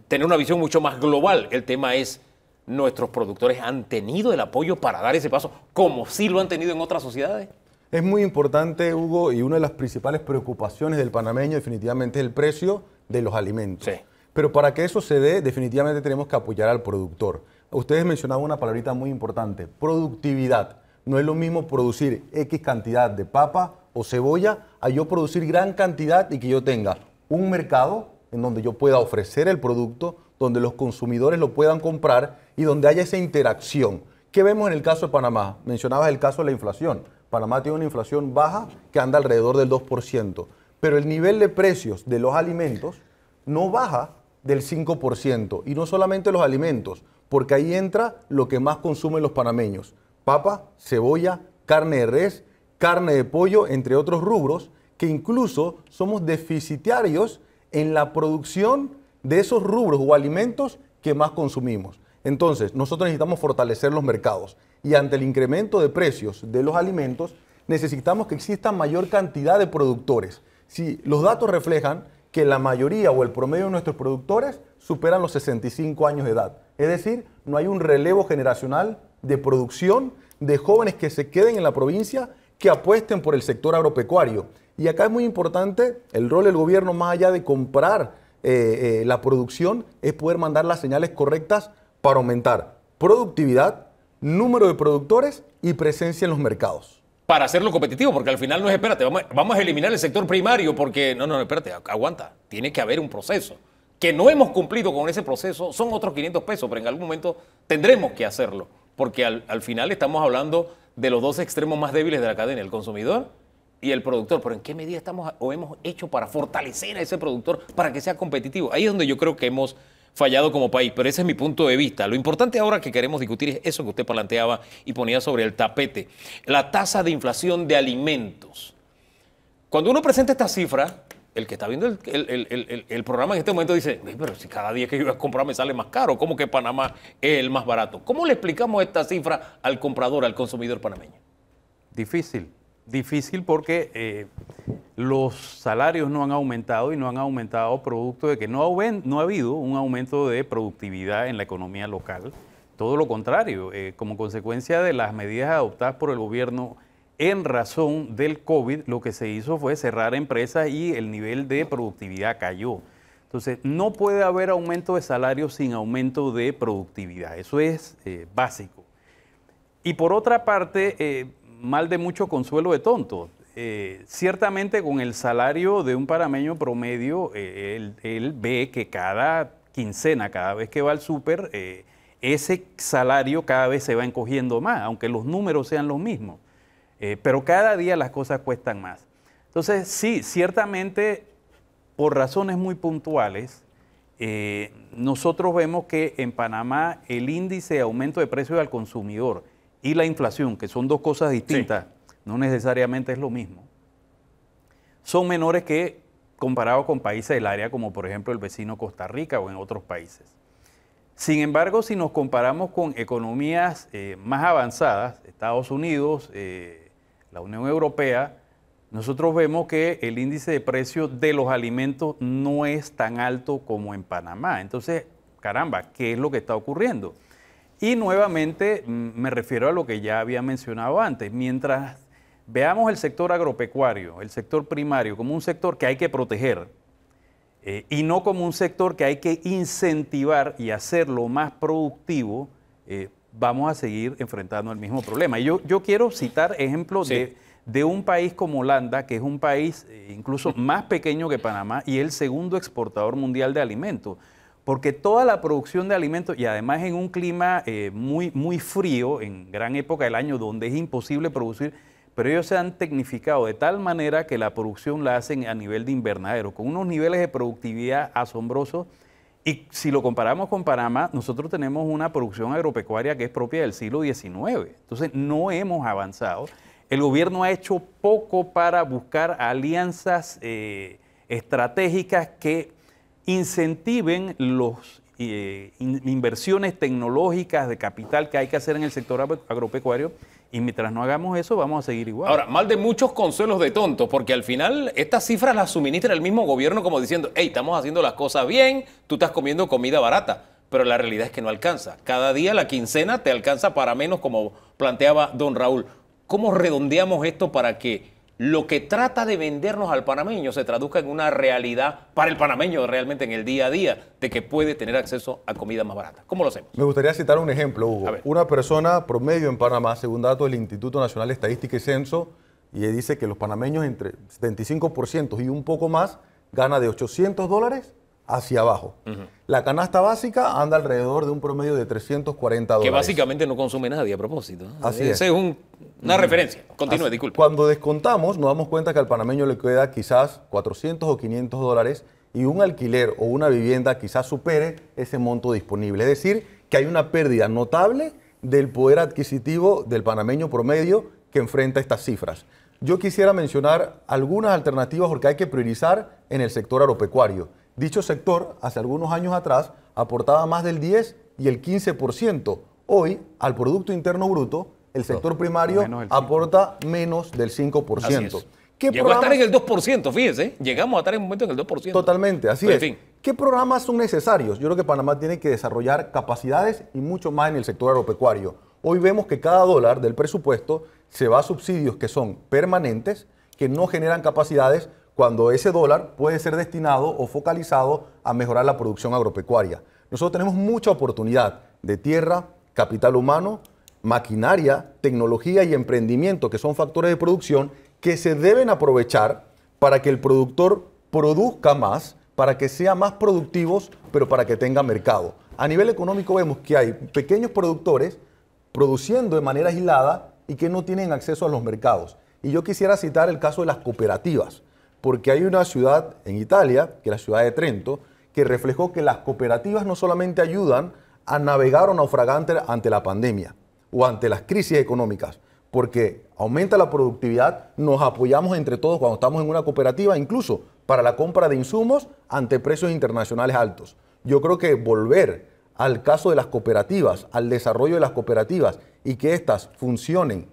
tener una visión mucho más global. El tema es, ¿nuestros productores han tenido el apoyo para dar ese paso como sí lo han tenido en otras sociedades? Es muy importante, Hugo, y una de las principales preocupaciones del panameño definitivamente es el precio de los alimentos. Sí. Pero para que eso se dé, definitivamente tenemos que apoyar al productor. Ustedes mencionaban una palabrita muy importante, productividad. No es lo mismo producir X cantidad de papa o cebolla a yo producir gran cantidad y que yo tenga un mercado en donde yo pueda ofrecer el producto, donde los consumidores lo puedan comprar y donde haya esa interacción. ¿Qué vemos en el caso de Panamá? Mencionabas el caso de la inflación. Panamá tiene una inflación baja que anda alrededor del 2%, pero el nivel de precios de los alimentos no baja del 5%, y no solamente los alimentos, porque ahí entra lo que más consumen los panameños: papa, cebolla, carne de res, carne de pollo, entre otros rubros, que incluso somos deficitarios en la producción de esos rubros o alimentos que más consumimos. Entonces, nosotros necesitamos fortalecer los mercados, y ante el incremento de precios de los alimentos, necesitamos que exista mayor cantidad de productores. Si los datos reflejan que la mayoría o el promedio de nuestros productores superan los 65 años de edad. Es decir, no hay un relevo generacional de producción de jóvenes que se queden en la provincia, que apuesten por el sector agropecuario. Y acá es muy importante el rol del gobierno, más allá de comprar la producción, es poder mandar las señales correctas para aumentar productividad, número de productores y presencia en los mercados. Para hacerlo competitivo, porque al final no es, espérate, vamos a eliminar el sector primario porque, no, espérate, aguanta, tiene que haber un proceso. Que no hemos cumplido con ese proceso, son otros 500 pesos, pero en algún momento tendremos que hacerlo, porque al final estamos hablando de los dos extremos más débiles de la cadena, el consumidor y el productor. Pero ¿en qué medida estamos o hemos hecho para fortalecer a ese productor para que sea competitivo? Ahí es donde yo creo que hemos fallado como país, pero ese es mi punto de vista. Lo importante ahora que queremos discutir es eso que usted planteaba y ponía sobre el tapete, la tasa de inflación de alimentos. Cuando uno presenta esta cifra, el que está viendo el programa en este momento dice, pero si cada día que yo voy a comprar me sale más caro, ¿cómo que Panamá es el más barato? ¿Cómo le explicamos esta cifra al comprador, al consumidor panameño? Difícil porque los salarios no han aumentado, y no han aumentado producto de que no ha habido un aumento de productividad en la economía local. Todo lo contrario, como consecuencia de las medidas adoptadas por el gobierno en razón del COVID, lo que se hizo fue cerrar empresas y el nivel de productividad cayó. Entonces, no puede haber aumento de salarios sin aumento de productividad. Eso es básico. Y por otra parte, mal de mucho consuelo de tonto. Ciertamente con el salario de un panameño promedio, él ve que cada quincena, cada vez que va al súper, ese salario cada vez se va encogiendo más, aunque los números sean los mismos. Pero cada día las cosas cuestan más. Entonces, sí, ciertamente, por razones muy puntuales, nosotros vemos que en Panamá el índice de aumento de precios al consumidor y la inflación, que son dos cosas distintas, sí, no necesariamente es lo mismo, son menores que comparados con países del área, como por ejemplo el vecino Costa Rica o en otros países. Sin embargo, si nos comparamos con economías más avanzadas, Estados Unidos, la Unión Europea, nosotros vemos que el índice de precios de los alimentos no es tan alto como en Panamá. Entonces, caramba, ¿qué es lo que está ocurriendo? Y nuevamente me refiero a lo que ya había mencionado antes. Mientras veamos el sector agropecuario, el sector primario, como un sector que hay que proteger y no como un sector que hay que incentivar y hacerlo más productivo, vamos a seguir enfrentando el mismo problema. Y yo quiero citar ejemplos de un país como Holanda, que es un país incluso más pequeño que Panamá y el segundo exportador mundial de alimentos. Porque toda la producción de alimentos, y además en un clima muy frío, en gran época del año donde es imposible producir, pero ellos se han tecnificado de tal manera que la producción la hacen a nivel de invernadero, con unos niveles de productividad asombrosos. Y si lo comparamos con Panamá, nosotros tenemos una producción agropecuaria que es propia del siglo XIX. Entonces no hemos avanzado. El gobierno ha hecho poco para buscar alianzas estratégicas que incentiven las inversiones tecnológicas de capital que hay que hacer en el sector agropecuario, y mientras no hagamos eso vamos a seguir igual. Ahora, mal de muchos consuelos de tontos, porque al final estas cifras las suministra el mismo gobierno como diciendo, hey, estamos haciendo las cosas bien, tú estás comiendo comida barata, pero la realidad es que no alcanza. Cada día la quincena te alcanza para menos, como planteaba don Raúl. ¿Cómo redondeamos esto para que lo que trata de vendernos al panameño se traduzca en una realidad para el panameño realmente en el día a día, de que puede tener acceso a comida más barata. ¿Cómo lo hacemos? Me gustaría citar un ejemplo, Hugo. Una persona promedio en Panamá, según datos del Instituto Nacional de Estadística y Censo, y dice que los panameños entre 75% y un poco más gana de $800 hacia abajo. La canasta básica anda alrededor de un promedio de $340. Que básicamente no consume nadie a propósito. Así es. Esa es una referencia. Continúe, disculpe. Cuando descontamos, nos damos cuenta que al panameño le queda quizás $400 o $500 y un alquiler o una vivienda quizás supere ese monto disponible. Es decir, que hay una pérdida notable del poder adquisitivo del panameño promedio que enfrenta estas cifras. Yo quisiera mencionar algunas alternativas porque hay que priorizar en el sector agropecuario. Dicho sector, hace algunos años atrás, aportaba más del 10 y el 15%. Hoy, al Producto Interno Bruto, el sector primario aporta menos del 5%. Llegó a estar en el 2%, fíjese. Llegamos a estar en un momento en el 2%. Totalmente, así Pero, es. en fin. ¿Qué programas son necesarios? Yo creo que Panamá tiene que desarrollar capacidades y mucho más en el sector agropecuario. Hoy vemos que cada dólar del presupuesto se va a subsidios que son permanentes, que no generan capacidades, cuando ese dólar puede ser destinado o focalizado a mejorar la producción agropecuaria. Nosotros tenemos mucha oportunidad de tierra, capital humano, maquinaria, tecnología y emprendimiento, que son factores de producción que se deben aprovechar para que el productor produzca más, para que sea más productivos, pero para que tenga mercado. A nivel económico vemos que hay pequeños productores produciendo de manera aislada y que no tienen acceso a los mercados. Y yo quisiera citar el caso de las cooperativas, porque hay una ciudad en Italia, que es la ciudad de Trento, que reflejó que las cooperativas no solamente ayudan a navegar o naufragar ante la pandemia o ante las crisis económicas, porque aumenta la productividad, nos apoyamos entre todos cuando estamos en una cooperativa, incluso para la compra de insumos ante precios internacionales altos. Yo creo que volver al caso de las cooperativas, al desarrollo de las cooperativas y que éstas funcionen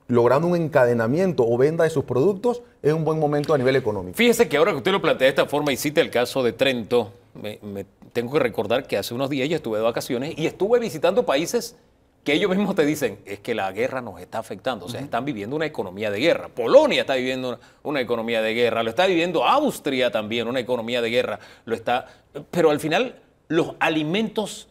logrando un encadenamiento o venta de sus productos, es un buen momento a nivel económico. Fíjese que ahora que usted lo plantea de esta forma y cita el caso de Trento, me tengo que recordar que hace unos días yo estuve de vacaciones y estuve visitando países que ellos mismos te dicen, es que la guerra nos está afectando, o sea, están viviendo una economía de guerra. Polonia está viviendo una economía de guerra, lo está viviendo Austria también, una economía de guerra, pero al final los alimentos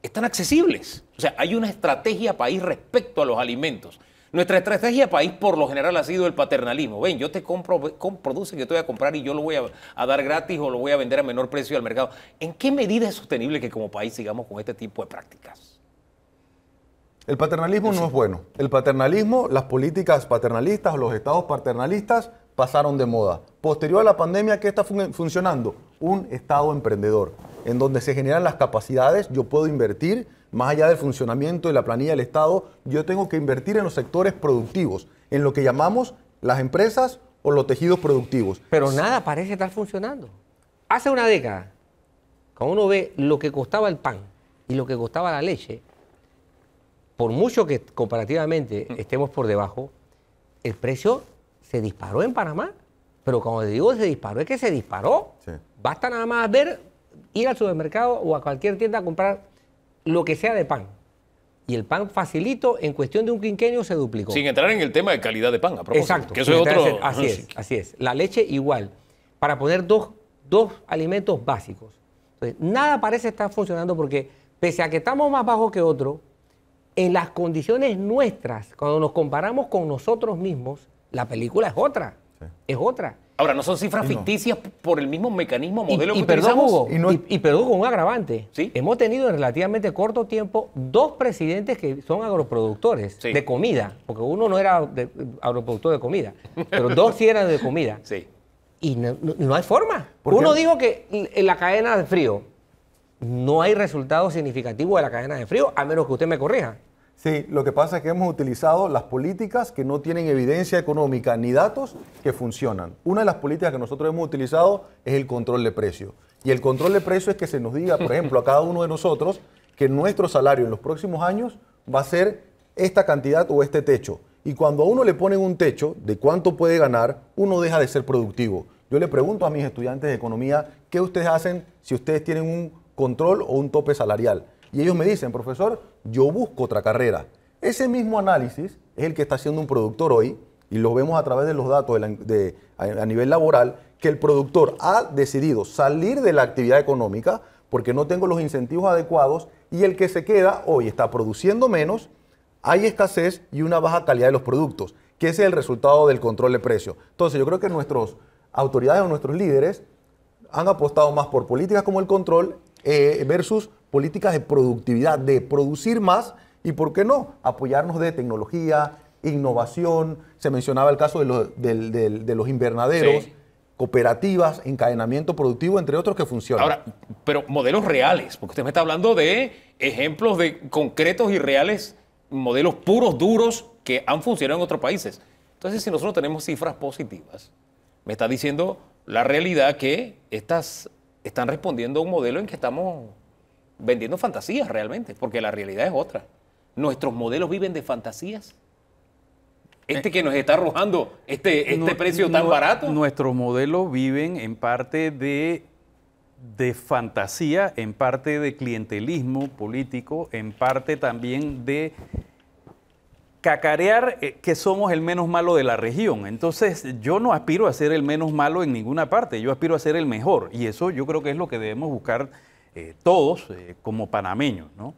están accesibles. O sea, hay una estrategia país respecto a los alimentos. Nuestra estrategia país por lo general ha sido el paternalismo. Ven, yo te compro, produce que te voy a comprar y yo lo voy a dar gratis o lo voy a vender a menor precio al mercado. ¿En qué medida es sostenible que como país sigamos con este tipo de prácticas? El paternalismo no es bueno. El paternalismo, las políticas paternalistas o los estados paternalistas pasaron de moda. Posterior a la pandemia, ¿qué está funcionando? Un estado emprendedor, en donde se generan las capacidades, yo puedo invertir, más allá del funcionamiento de la planilla del Estado, yo tengo que invertir en los sectores productivos, en lo que llamamos las empresas o los tejidos productivos. Pero nada parece estar funcionando. Hace una década, cuando uno ve lo que costaba el pan y lo que costaba la leche, por mucho que comparativamente estemos por debajo, el precio se disparó en Panamá. Pero cuando digo se disparó, es que se disparó. Sí. Basta nada más ir al supermercado o a cualquier tienda a comprar lo que sea de pan. Y el pan facilito, en cuestión de un quinquenio, se duplicó. Sin entrar en el tema de calidad de pan, a propósito. Exacto. Que eso es otro... Así es. La leche igual. Para poner dos alimentos básicos. Entonces, nada parece estar funcionando porque, pese a que estamos más bajos que otros, en las condiciones nuestras, cuando nos comparamos con nosotros mismos, la película es otra. Sí. Es otra. Ahora, ¿no son cifras ficticias por el mismo mecanismo, modelo que utilizamos? Hugo, y perdón, con un agravante. ¿Sí? Hemos tenido en relativamente corto tiempo 2 presidentes que son agroproductores de comida, porque uno no era agroproductor de comida, pero 2 sí eran de comida. Sí. Y no hay forma. Uno dijo que en la cadena de frío no hay resultado significativo de la cadena de frío, a menos que usted me corrija. Sí, lo que pasa es que hemos utilizado las políticas que no tienen evidencia económica ni datos que funcionan. Una de las políticas que nosotros hemos utilizado es el control de precio. Y el control de precio es que se nos diga, por ejemplo, a cada uno de nosotros que nuestro salario en los próximos años va a ser esta cantidad o este techo. Y cuando a uno le ponen un techo de cuánto puede ganar, uno deja de ser productivo. Yo le pregunto a mis estudiantes de economía, ¿qué ustedes hacen si ustedes tienen un control o un tope salarial? Y ellos me dicen, profesor, yo busco otra carrera. Ese mismo análisis es el que está haciendo un productor hoy y lo vemos a través de los datos a nivel laboral, que el productor ha decidido salir de la actividad económica porque no tengo los incentivos adecuados, y el que se queda hoy está produciendo menos, hay escasez y una baja calidad de los productos, que ese es el resultado del control de precios. Entonces yo creo que nuestras autoridades o nuestros líderes han apostado más por políticas como el control versus políticas de productividad, de producir más y, ¿por qué no?, apoyarnos de tecnología, innovación. Se mencionaba el caso de los invernaderos, sí, cooperativas, encadenamiento productivo, entre otros que funcionan. Ahora, pero modelos reales, porque usted me está hablando de ejemplos de concretos y reales, modelos puros, duros, que han funcionado en otros países. Entonces, si nosotros tenemos cifras positivas, me está diciendo la realidad que estas están respondiendo a un modelo en que estamos vendiendo fantasías realmente, porque la realidad es otra. Nuestros modelos viven de fantasías. Que nos está arrojando este precio tan barato. Nuestros modelos viven en parte de fantasía, en parte de clientelismo político, en parte también de cacarear que somos el menos malo de la región. Entonces, yo no aspiro a ser el menos malo en ninguna parte, yo aspiro a ser el mejor. Y eso yo creo que es lo que debemos buscar todos como panameños, ¿no?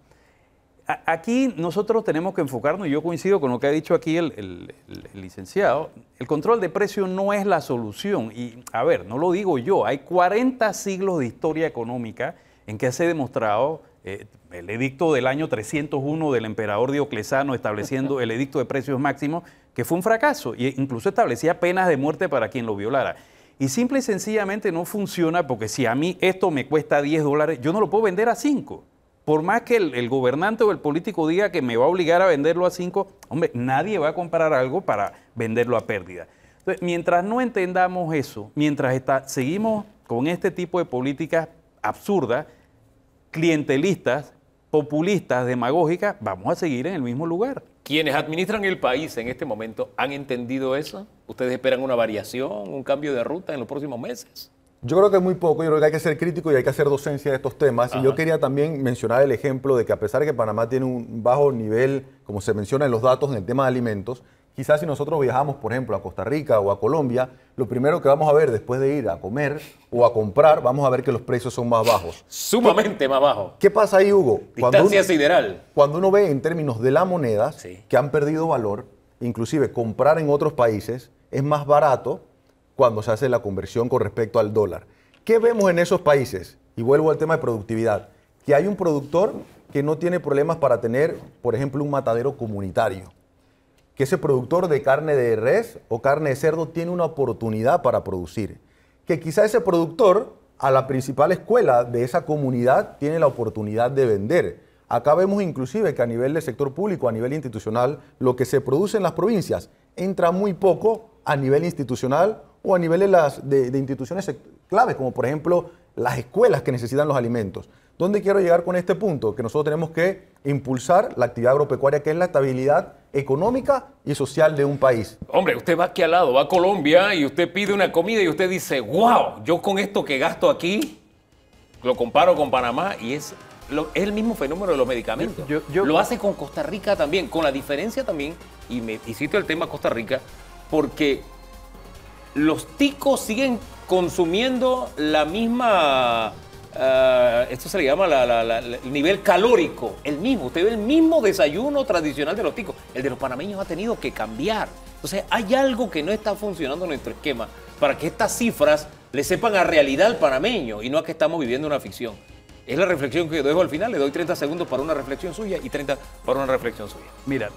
Aquí nosotros tenemos que enfocarnos, y yo coincido con lo que ha dicho aquí el licenciado, el control de precios no es la solución. Y, a ver, no lo digo yo, hay 40 siglos de historia económica en que se ha demostrado el edicto del año 301 del emperador Diocleciano estableciendo el edicto de precios máximos, que fue un fracaso, e incluso establecía penas de muerte para quien lo violara. Y simple y sencillamente no funciona, porque si a mí esto me cuesta $10, yo no lo puedo vender a 5. Por más que el gobernante o el político diga que me va a obligar a venderlo a 5, hombre, nadie va a comprar algo para venderlo a pérdida. Entonces, mientras no entendamos eso, mientras seguimos con este tipo de políticas absurdas, clientelistas, populistas, demagógicas, vamos a seguir en el mismo lugar. Quienes administran el país en este momento, ¿han entendido eso? ¿Ustedes esperan una variación, un cambio de ruta en los próximos meses? Yo creo que muy poco, yo creo que hay que ser crítico y hay que hacer docencia de estos temas. Ajá. Y yo quería también mencionar el ejemplo de que a pesar de que Panamá tiene un bajo nivel, como se menciona en los datos en el tema de alimentos, quizás si nosotros viajamos, por ejemplo, a Costa Rica o a Colombia, lo primero que vamos a ver después de ir a comer o a comprar, vamos a ver que los precios son más bajos. Sumamente más bajos. ¿Qué pasa ahí, Hugo? Distancia sideral. Cuando uno ve en términos de la moneda, sí, que han perdido valor, inclusive comprar en otros países es más barato cuando se hace la conversión con respecto al dólar. ¿Qué vemos en esos países? Y vuelvo al tema de productividad. Que hay un productor que no tiene problemas para tener, por ejemplo, un matadero comunitario. Que ese productor de carne de res o carne de cerdo tiene una oportunidad para producir. Que quizá ese productor a la principal escuela de esa comunidad tiene la oportunidad de vender. Acá vemos inclusive que a nivel del sector público, a nivel institucional, lo que se produce en las provincias entra muy poco a nivel institucional o a nivel de instituciones claves, como por ejemplo las escuelas que necesitan los alimentos. ¿Dónde quiero llegar con este punto? Que nosotros tenemos que impulsar la actividad agropecuaria, que es la estabilidad económica y social de un país. Hombre, usted va aquí al lado, va a Colombia y usted pide una comida y usted dice, wow, yo con esto que gasto aquí, lo comparo con Panamá y es el mismo fenómeno de los medicamentos. Lo hace con Costa Rica también, con la diferencia también, y cito el tema Costa Rica, porque los ticos siguen consumiendo la misma, esto se le llama el nivel calórico, el mismo. Usted ve el mismo desayuno tradicional de los ticos. El de los panameños ha tenido que cambiar. Entonces hay algo que no está funcionando en nuestro esquema para que estas cifras le sepan a realidad al panameño y no a que estamos viviendo una ficción. Es la reflexión que yo dejo al final. Le doy 30 segundos para una reflexión suya y 30 para una reflexión suya. Mira,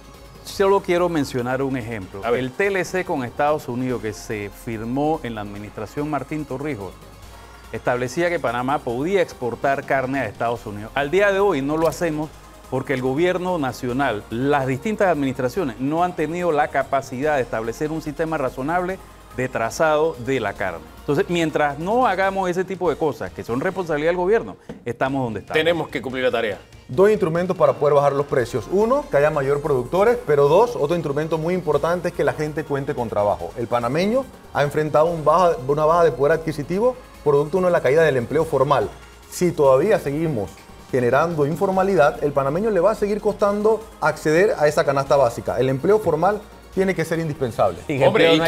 solo quiero mencionar un ejemplo. El TLC con Estados Unidos que se firmó en la administración Martín Torrijos establecía que Panamá podía exportar carne a Estados Unidos. Al día de hoy no lo hacemos porque el gobierno nacional, las distintas administraciones no han tenido la capacidad de establecer un sistema razonable de trazado de la carne. Entonces, mientras no hagamos ese tipo de cosas que son responsabilidad del gobierno, estamos donde estamos. Tenemos que cumplir la tarea. Dos instrumentos para poder bajar los precios. Uno, que haya mayor productores, pero dos, otro instrumento muy importante es que la gente cuente con trabajo. El panameño ha enfrentado una baja de poder adquisitivo producto de la caída del empleo formal. Si todavía seguimos generando informalidad, el panameño le va a seguir costando acceder a esa canasta básica. El empleo formal tiene que ser indispensable. Hombre, y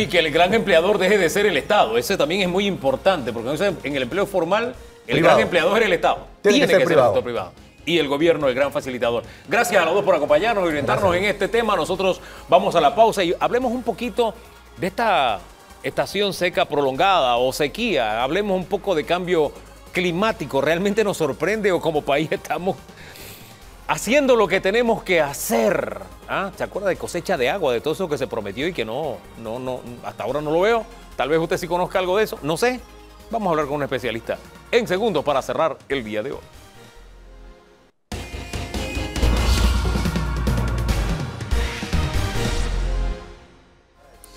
que el gran empleador deje de ser el Estado. Ese también es muy importante, porque en el empleo formal, el gran empleador es el Estado. Tiene que ser el sector privado. Y el gobierno, el gran facilitador. Gracias a los dos por acompañarnos y orientarnos en este tema. Nosotros vamos a la pausa y hablemos un poquito de esta estación seca prolongada o sequía. Hablemos un poco de cambio climático. ¿Realmente nos sorprende o como país estamos haciendo lo que tenemos que hacer? ¿Ah? ¿Se acuerda de cosecha de agua, de todo eso que se prometió y que no, hasta ahora no lo veo? Tal vez usted sí conozca algo de eso. No sé. Vamos a hablar con un especialista en segundos para cerrar el día de hoy.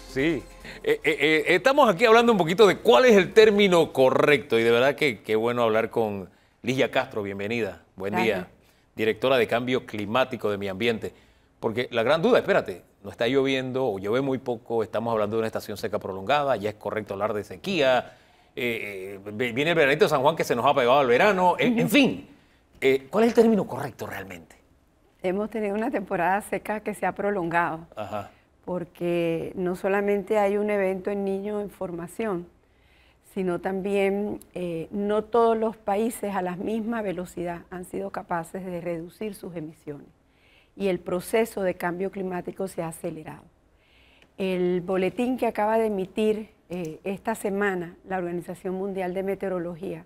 Sí, estamos aquí hablando un poquito de cuál es el término correcto y de verdad que qué bueno hablar con Ligia Castro, bienvenida, buen día, directora de Cambio Climático de Mi Ambiente, porque la gran duda, espérate, no está lloviendo o llueve muy poco, estamos hablando de una estación seca prolongada, ya es correcto hablar de sequía, viene el veranito de San Juan que se nos ha pegado al verano, en fin, ¿cuál es el término correcto realmente? Hemos tenido una temporada seca que se ha prolongado. Ajá. Porque no solamente hay un evento en niños en formación, sino también no todos los países a la misma velocidad han sido capaces de reducir sus emisiones y el proceso de cambio climático se ha acelerado. El boletín que acaba de emitir esta semana la Organización Mundial de Meteorología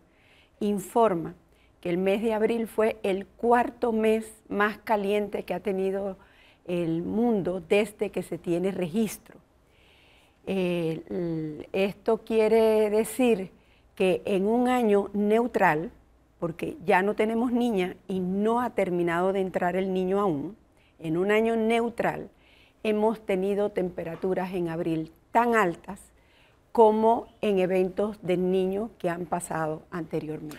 informa que el mes de abril fue el cuarto mes más caliente que ha tenido el mundo desde que se tiene registro. Esto quiere decir que en un año neutral, porque ya no tenemos niña y no ha terminado de entrar el niño aún, en un año neutral hemos tenido temperaturas en abril tan altas como en eventos de niños que han pasado anteriormente.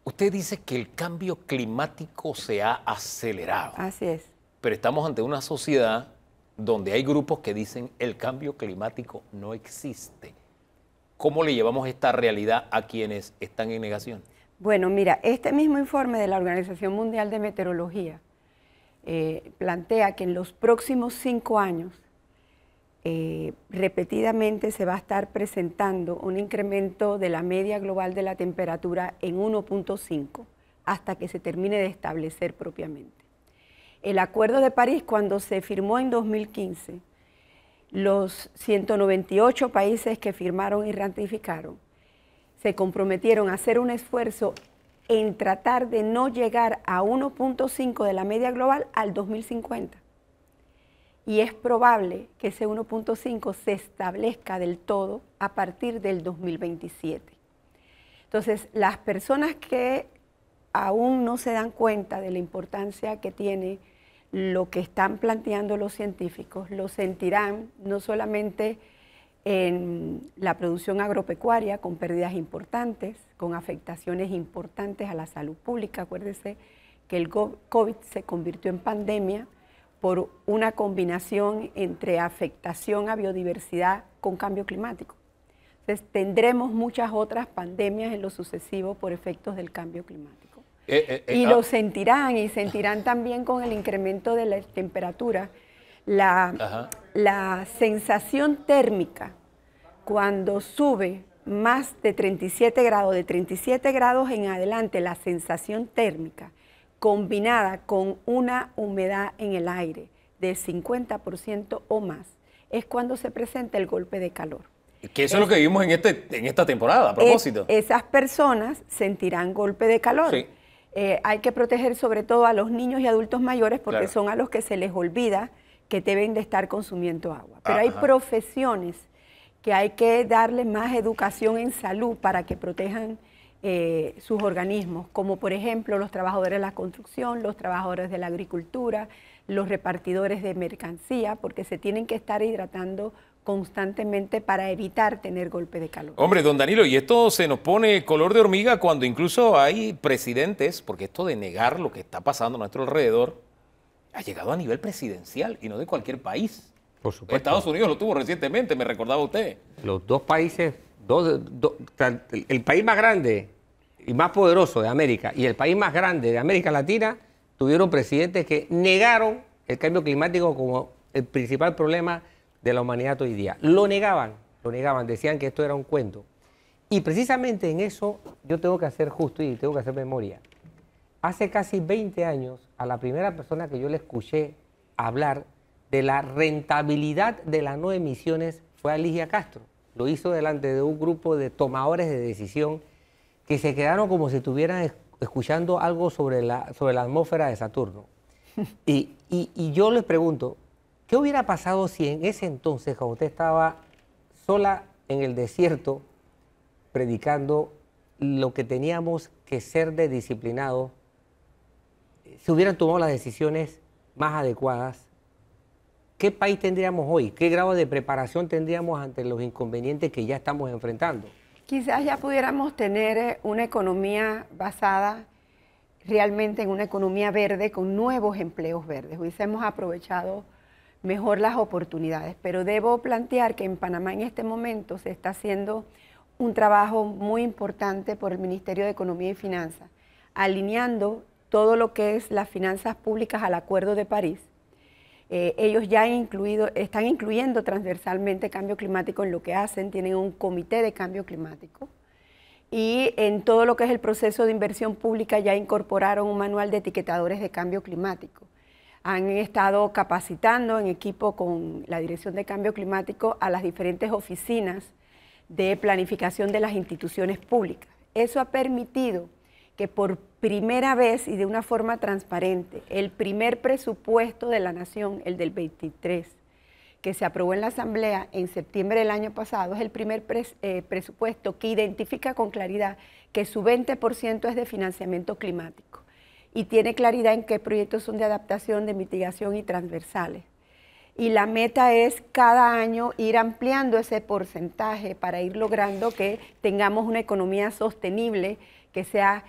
Usted dice que el cambio climático se ha acelerado. Así es. Pero estamos ante una sociedad donde hay grupos que dicen el cambio climático no existe. ¿Cómo le llevamos esta realidad a quienes están en negación? Bueno, mira, este mismo informe de la Organización Mundial de Meteorología plantea que en los próximos 5 años repetidamente se va a estar presentando un incremento de la media global de la temperatura en 1.5 hasta que se termine de establecer propiamente. El Acuerdo de París, cuando se firmó en 2015, los 198 países que firmaron y ratificaron se comprometieron a hacer un esfuerzo en tratar de no llegar a 1.5 de la media global al 2050. Y es probable que ese 1.5 se establezca del todo a partir del 2027. Entonces, las personas que aún no se dan cuenta de la importancia que tiene lo que están planteando los científicos, lo sentirán no solamente en la producción agropecuaria, con pérdidas importantes, con afectaciones importantes a la salud pública. Acuérdense que el COVID se convirtió en pandemia por una combinación entre afectación a biodiversidad con cambio climático. Entonces, tendremos muchas otras pandemias en lo sucesivo por efectos del cambio climático. Y lo sentirán, y sentirán también con el incremento de la temperatura. La sensación térmica, cuando sube más de 37 grados, de 37 grados en adelante, la sensación térmica, combinada con una humedad en el aire de 50% o más, es cuando se presenta el golpe de calor. Que eso es lo que vivimos en esta temporada, a propósito. Esas personas sentirán golpe de calor. Sí. Hay que proteger sobre todo a los niños y adultos mayores porque son a los que se les olvida que deben de estar consumiendo agua. Pero hay profesiones que hay que darle más educación en salud para que protejan sus organismos, como por ejemplo los trabajadores de la construcción, los trabajadores de la agricultura, los repartidores de mercancía, porque se tienen que estar hidratando constantemente para evitar tener golpe de calor. Hombre, don Danilo, y esto se nos pone color de hormiga cuando incluso hay presidentes, porque esto de negar lo que está pasando a nuestro alrededor ha llegado a nivel presidencial y no de cualquier país. Por supuesto. Estados Unidos lo tuvo recientemente, me recordaba usted. Los dos países, el país más grande y más poderoso de América y el país más grande de América Latina tuvieron presidentes que negaron el cambio climático como el principal problema de la humanidad hoy día. Lo negaban, decían que esto era un cuento. Y precisamente en eso yo tengo que hacer justo y tengo que hacer memoria. Hace casi 20 años, a la primera persona que yo le escuché hablar de la rentabilidad de las no emisiones fue a Ligia Castro. Lo hizo delante de un grupo de tomadores de decisión que se quedaron como si estuvieran escuchando algo sobre la atmósfera de Saturno. Y yo les pregunto, ¿qué hubiera pasado si en ese entonces, cuando usted estaba sola en el desierto, predicando lo que teníamos que ser de disciplinados, se hubieran tomado las decisiones más adecuadas? ¿Qué país tendríamos hoy? ¿Qué grado de preparación tendríamos ante los inconvenientes que ya estamos enfrentando? Quizás ya pudiéramos tener una economía basada realmente en una economía verde con nuevos empleos verdes. Hubiésemos aprovechado mejor las oportunidades, pero debo plantear que en Panamá en este momento se está haciendo un trabajo muy importante por el Ministerio de Economía y Finanzas, alineando todo lo que es las finanzas públicas al Acuerdo de París. Ellos ya están incluyendo transversalmente cambio climático en lo que hacen, tienen un comité de cambio climático y en todo lo que es el proceso de inversión pública ya incorporaron un manual de etiquetadores de cambio climático. Han estado capacitando en equipo con la Dirección de Cambio Climático a las diferentes oficinas de planificación de las instituciones públicas. Eso ha permitido que por primera vez y de una forma transparente, el primer presupuesto de la Nación, el del 23, que se aprobó en la Asamblea en septiembre del año pasado, es el primer presupuesto que identifica con claridad que su 20% es de financiamiento climático y tiene claridad en qué proyectos son de adaptación, de mitigación y transversales. Y la meta es cada año ir ampliando ese porcentaje para ir logrando que tengamos una economía sostenible, que sea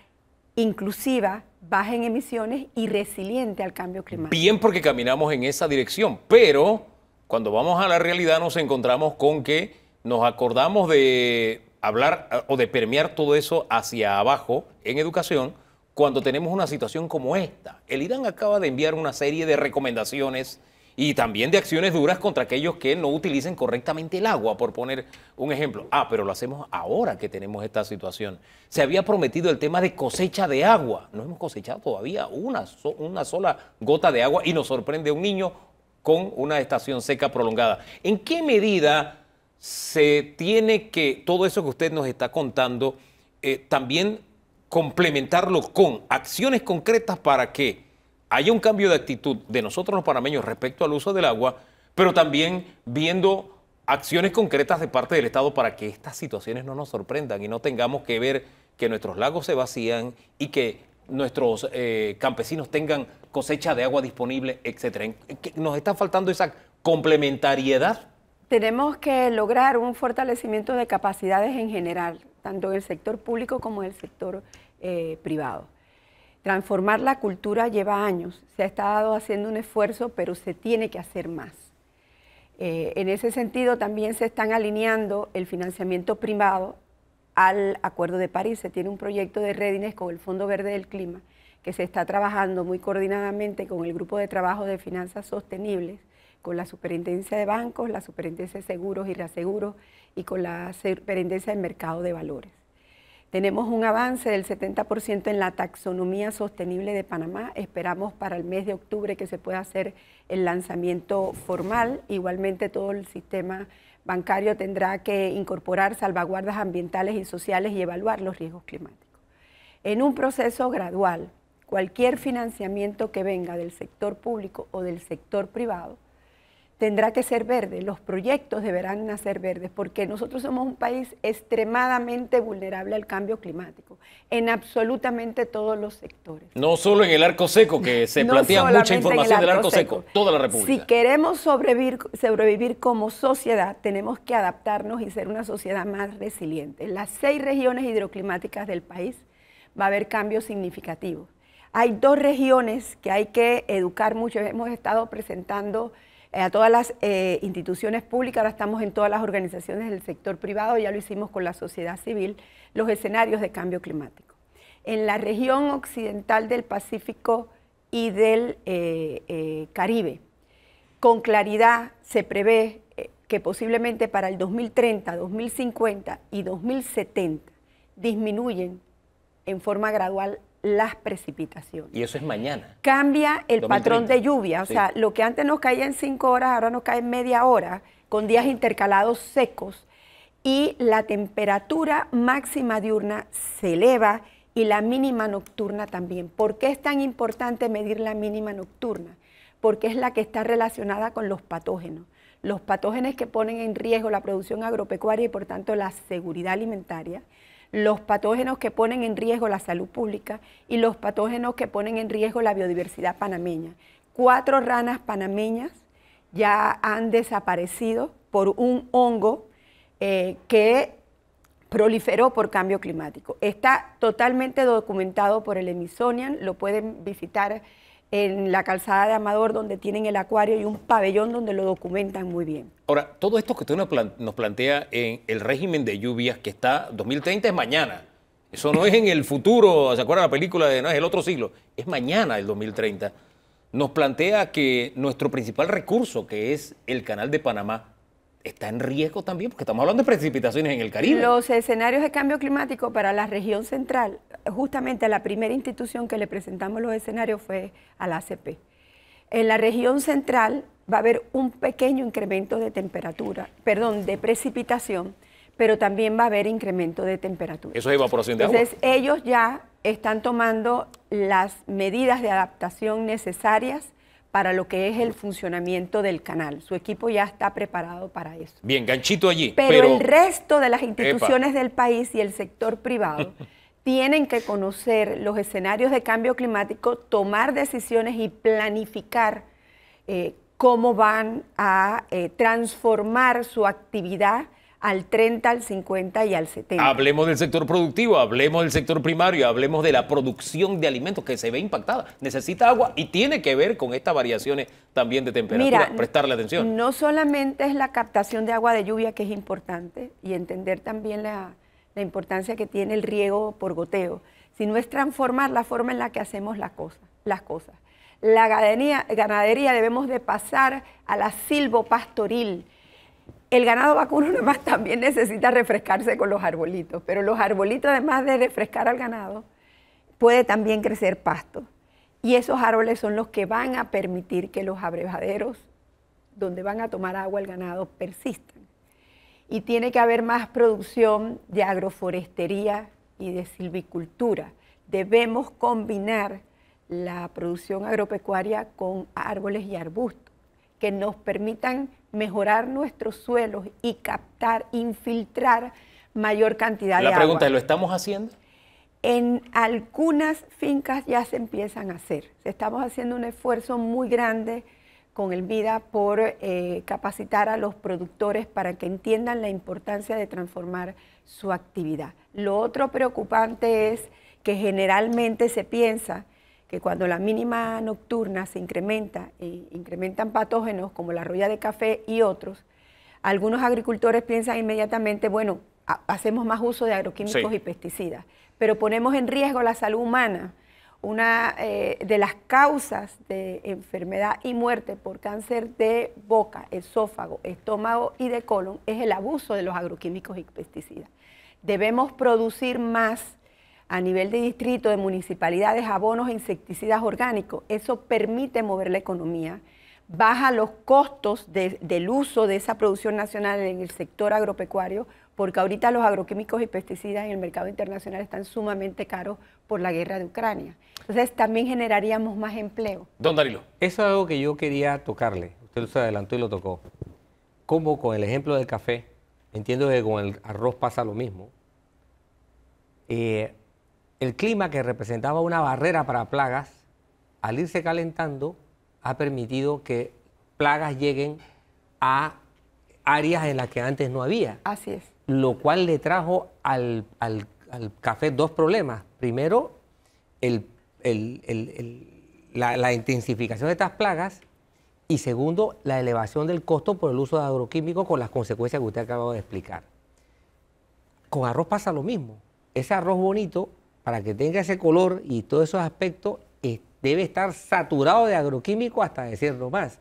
inclusiva, baja en emisiones y resiliente al cambio climático. Bien, porque caminamos en esa dirección, pero cuando vamos a la realidad nos encontramos con que nos acordamos de hablar o de permear todo eso hacia abajo en educación cuando tenemos una situación como esta. El Irán acaba de enviar una serie de recomendaciones y también de acciones duras contra aquellos que no utilicen correctamente el agua, por poner un ejemplo. Pero lo hacemos ahora que tenemos esta situación. Se había prometido el tema de cosecha de agua. No hemos cosechado todavía una sola gota de agua y nos sorprende un niño con una estación seca prolongada. ¿En qué medida se tiene que, todo eso que usted nos está contando, también complementarlo con acciones concretas para que haya un cambio de actitud de nosotros los panameños respecto al uso del agua, pero también viendo acciones concretas de parte del Estado para que estas situaciones no nos sorprendan y no tengamos que ver que nuestros lagos se vacían y que nuestros campesinos tengan cosecha de agua disponible, etcétera? ¿Nos está faltando esa complementariedad? Tenemos que lograr un fortalecimiento de capacidades en general, tanto en el sector público como en el sector privado. Transformar la cultura lleva años, se ha estado haciendo un esfuerzo, pero se tiene que hacer más. En ese sentido también se están alineando el financiamiento privado al Acuerdo de París. Se tiene un proyecto de readiness con el Fondo Verde del Clima que se está trabajando muy coordinadamente con el Grupo de Trabajo de Finanzas Sostenibles, con la Superintendencia de Bancos, la Superintendencia de Seguros y Reaseguros y con la Superintendencia del Mercado de Valores. Tenemos un avance del 70% en la taxonomía sostenible de Panamá. Esperamos para el mes de octubre que se pueda hacer el lanzamiento formal. Igualmente todo el sistema bancario tendrá que incorporar salvaguardas ambientales y sociales y evaluar los riesgos climáticos. En un proceso gradual, cualquier financiamiento que venga del sector público o del sector privado tendrá que ser verde, los proyectos deberán nacer verdes, porque nosotros somos un país extremadamente vulnerable al cambio climático, en absolutamente todos los sectores. No solo en el arco seco, que se plantea mucha información del arco seco, toda la República. Si queremos sobrevivir como sociedad, tenemos que adaptarnos y ser una sociedad más resiliente. En las 6 regiones hidroclimáticas del país va a haber cambios significativos. Hay 2 regiones que hay que educar mucho, hemos estado presentando a todas las instituciones públicas, ahora estamos en todas las organizaciones del sector privado, ya lo hicimos con la sociedad civil, los escenarios de cambio climático. En la región occidental del Pacífico y del Caribe, con claridad se prevé que posiblemente para el 2030, 2050 y 2070 disminuyen en forma gradual las precipitaciones. Y eso es mañana. Cambia el 2030. patrón de lluvia, o sea, lo que antes nos caía en 5 horas, ahora nos cae en media hora, con días intercalados secos, y la temperatura máxima diurna se eleva y la mínima nocturna también. ¿Por qué es tan importante medir la mínima nocturna? Porque es la que está relacionada con los patógenos. Los patógenos que ponen en riesgo la producción agropecuaria y por tanto la seguridad alimentaria, los patógenos que ponen en riesgo la salud pública y los patógenos que ponen en riesgo la biodiversidad panameña. 4 ranas panameñas ya han desaparecido por un hongo que proliferó por cambio climático. Está totalmente documentado por el Smithsonian, lo pueden visitar en la calzada de Amador, donde tienen el acuario y un pabellón donde lo documentan muy bien. Ahora, todo esto que usted nos plantea en el régimen de lluvias que está, 2030 es mañana. Eso no es en el futuro, ¿se acuerdan la película de no es el otro siglo? Es mañana el 2030. Nos plantea que nuestro principal recurso, que es el Canal de Panamá, está en riesgo también, porque estamos hablando de precipitaciones en el Caribe. Los escenarios de cambio climático para la región central, justamente la primera institución que le presentamos los escenarios fue a la ACP. En la región central va a haber un pequeño incremento de temperatura, perdón, de precipitación, pero también va a haber incremento de temperatura. Eso es evaporación de agua. Entonces, ellos ya están tomando las medidas de adaptación necesarias para lo que es el funcionamiento del canal. Su equipo ya está preparado para eso. Bien, ganchito allí. Pero el resto de las instituciones del país y el sector privado tienen que conocer los escenarios de cambio climático, tomar decisiones y planificar cómo van a transformar su actividad al 30, al 50 y al 70. Hablemos del sector productivo, hablemos del sector primario, hablemos de la producción de alimentos que se ve impactada. Necesita agua y tiene que ver con estas variaciones también de temperatura. Mira, prestarle atención. No solamente es la captación de agua de lluvia que es importante y entender también la importancia que tiene el riego por goteo, sino es transformar la forma en la que hacemos las cosas. La ganadería debemos de pasar a la silvopastoril. El ganado vacuno nada más también necesita refrescarse con los arbolitos, pero los arbolitos, además de refrescar al ganado, puede también crecer pasto. Y esos árboles son los que van a permitir que los abrevaderos, donde van a tomar agua el ganado, persistan. Y tiene que haber más producción de agroforestería y de silvicultura. Debemos combinar la producción agropecuaria con árboles y arbustos que nos permitan mejorar nuestros suelos y captar, infiltrar mayor cantidad de agua. La pregunta es, ¿lo estamos haciendo? En algunas fincas ya se empiezan a hacer. Estamos haciendo un esfuerzo muy grande con el MIDA por capacitar a los productores para que entiendan la importancia de transformar su actividad. Lo otro preocupante es que generalmente se piensa que cuando la mínima nocturna se incrementa, incrementan patógenos como la roya de café y otros, algunos agricultores piensan inmediatamente, bueno, hacemos más uso de agroquímicos y pesticidas, pero ponemos en riesgo la salud humana. Una de las causas de enfermedad y muerte por cáncer de boca, esófago, estómago y de colon es el abuso de los agroquímicos y pesticidas. Debemos producir más a nivel de distrito, de municipalidades, abonos e insecticidas orgánicos. Eso permite mover la economía, baja los costos del uso de esa producción nacional en el sector agropecuario, porque ahorita los agroquímicos y pesticidas en el mercado internacional están sumamente caros por la guerra de Ucrania. Entonces también generaríamos más empleo. Don Danilo. Eso es algo que yo quería tocarle. Usted se adelantó y lo tocó. Como con el ejemplo del café, entiendo que con el arroz pasa lo mismo. El clima, que representaba una barrera para plagas, al irse calentando, ha permitido que plagas lleguen a áreas en las que antes no había. Así es. Lo cual le trajo al café 2 problemas. Primero, la intensificación de estas plagas, y segundo, la elevación del costo por el uso de agroquímicos con las consecuencias que usted acaba de explicar. Con arroz pasa lo mismo. Ese arroz bonito, para que tenga ese color y todos esos aspectos, debe estar saturado de agroquímicos hasta decirlo más.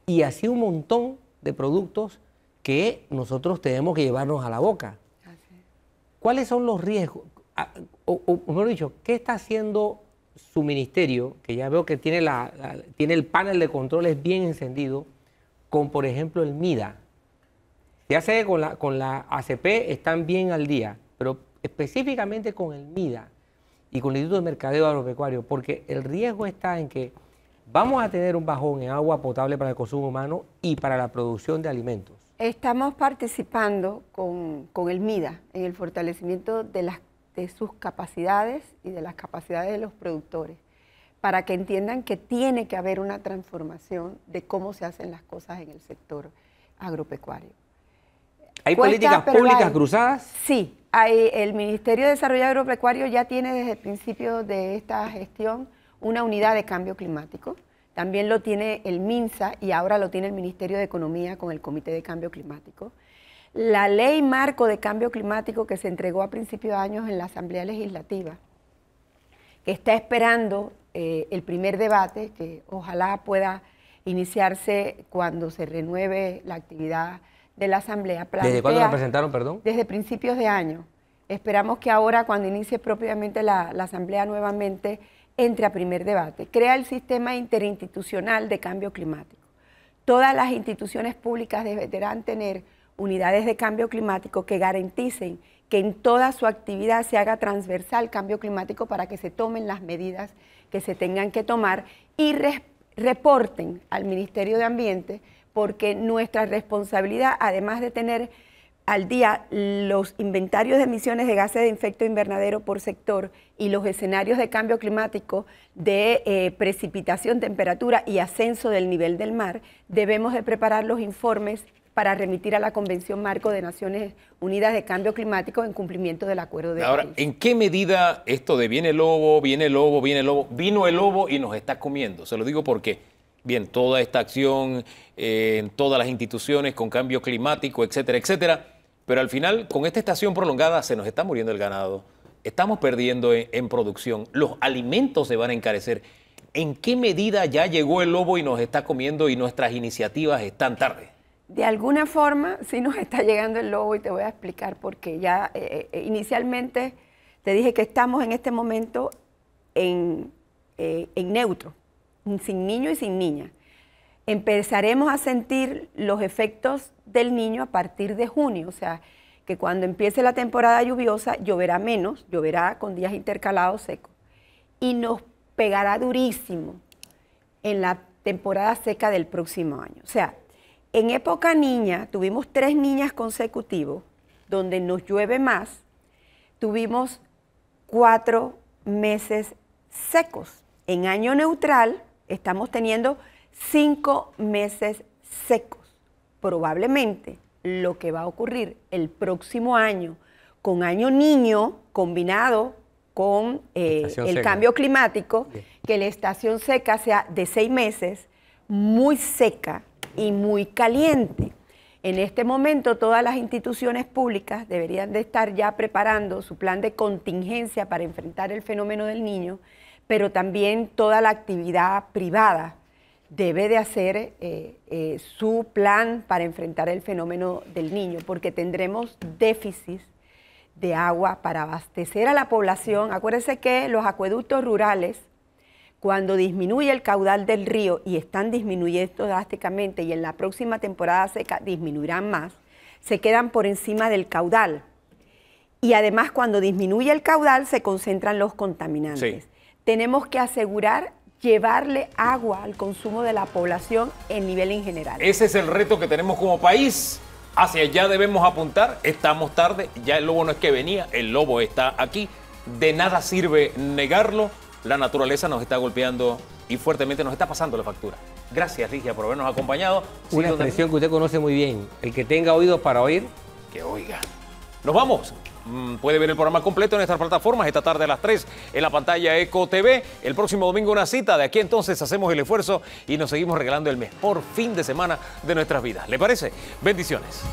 y así un montón de productos que nosotros tenemos que llevarnos a la boca. ¿Cuáles son los riesgos? O mejor dicho, ¿qué está haciendo su ministerio, que ya veo que tiene, tiene el panel de controles bien encendido, con, por ejemplo, el MIDA? Ya sé que con la ACP están bien al día, pero específicamente con el MIDA y con el Instituto de Mercadeo Agropecuario, porque el riesgo está en que vamos a tener un bajón en agua potable para el consumo humano y para la producción de alimentos. Estamos participando con el MIDA en el fortalecimiento de sus capacidades y de las capacidades de los productores, para que entiendan que tiene que haber una transformación de cómo se hacen las cosas en el sector agropecuario. ¿Hay políticas públicas cruzadas? Sí, el Ministerio de Desarrollo Agropecuario ya tiene desde el principio de esta gestión una unidad de cambio climático. También lo tiene el MINSA y ahora lo tiene el Ministerio de Economía con el Comité de Cambio Climático. La ley marco de cambio climático que se entregó a principios de años en la Asamblea Legislativa, que está esperando el primer debate, que ojalá pueda iniciarse cuando se renueve la actividad de la Asamblea. ¿Desde cuándo la presentaron, perdón? Desde principios de año. Esperamos que ahora, cuando inicie propiamente la Asamblea nuevamente, entre a primer debate. Crea el sistema interinstitucional de cambio climático. Todas las instituciones públicas deberán tener unidades de cambio climático que garanticen que en toda su actividad se haga transversal cambio climático para que se tomen las medidas que se tengan que tomar y reporten al Ministerio de Ambiente, porque nuestra responsabilidad, además de tener al día los inventarios de emisiones de gases de efecto invernadero por sector y los escenarios de cambio climático de precipitación, temperatura y ascenso del nivel del mar, debemos de preparar los informes para remitir a la Convención Marco de Naciones Unidas de Cambio Climático en cumplimiento del Acuerdo de Ahora, París. ¿en qué medida esto de viene el lobo, viene el lobo, viene el lobo, vino el lobo y nos está comiendo? Se lo digo porque, bien, toda esta acción en todas las instituciones con cambio climático, etcétera, etcétera, pero al final, con esta estación prolongada, se nos está muriendo el ganado, estamos perdiendo en producción, los alimentos se van a encarecer. ¿En qué medida ya llegó el lobo y nos está comiendo y nuestras iniciativas están tarde? De alguna forma sí nos está llegando el lobo y te voy a explicar por qué. Ya inicialmente te dije que estamos en este momento en neutro, sin niño y sin niña. Empezaremos a sentir los efectos del niño a partir de junio, o sea, que cuando empiece la temporada lluviosa lloverá menos, lloverá con días intercalados secos y nos pegará durísimo en la temporada seca del próximo año. O sea, en época niña tuvimos 3 niñas consecutivos donde nos llueve más, tuvimos 4 meses secos. En año neutral estamos teniendo 5 meses secos. Probablemente lo que va a ocurrir el próximo año con año niño combinado con el cambio climático, que la estación seca sea de 6 meses, muy seca y muy caliente. En este momento todas las instituciones públicas deberían de estar ya preparando su plan de contingencia para enfrentar el fenómeno del niño, pero también toda la actividad privada debe de hacer su plan para enfrentar el fenómeno del niño, porque tendremos déficit de agua para abastecer a la población. Acuérdense que los acueductos rurales, cuando disminuye el caudal del río, y están disminuyendo drásticamente, y en la próxima temporada seca disminuirán más, se quedan por encima del caudal. Y además, cuando disminuye el caudal, se concentran los contaminantes. Sí. Tenemos que asegurar llevarle agua al consumo de la población en nivel en general. Ese es el reto que tenemos como país. Hacia allá debemos apuntar. Estamos tarde. Ya el lobo no es que venía, el lobo está aquí. De nada sirve negarlo. La naturaleza nos está golpeando y fuertemente nos está pasando la factura. Gracias, Ligia, por habernos acompañado. Una expresión que usted conoce muy bien. El que tenga oídos para oír, que oiga. Nos vamos. Puede ver el programa completo en nuestras plataformas esta tarde a las 3 en la pantalla Eco TV. El próximo domingo una cita. De aquí entonces hacemos el esfuerzo y nos seguimos regalando el mejor fin de semana de nuestras vidas. ¿Le parece? Bendiciones.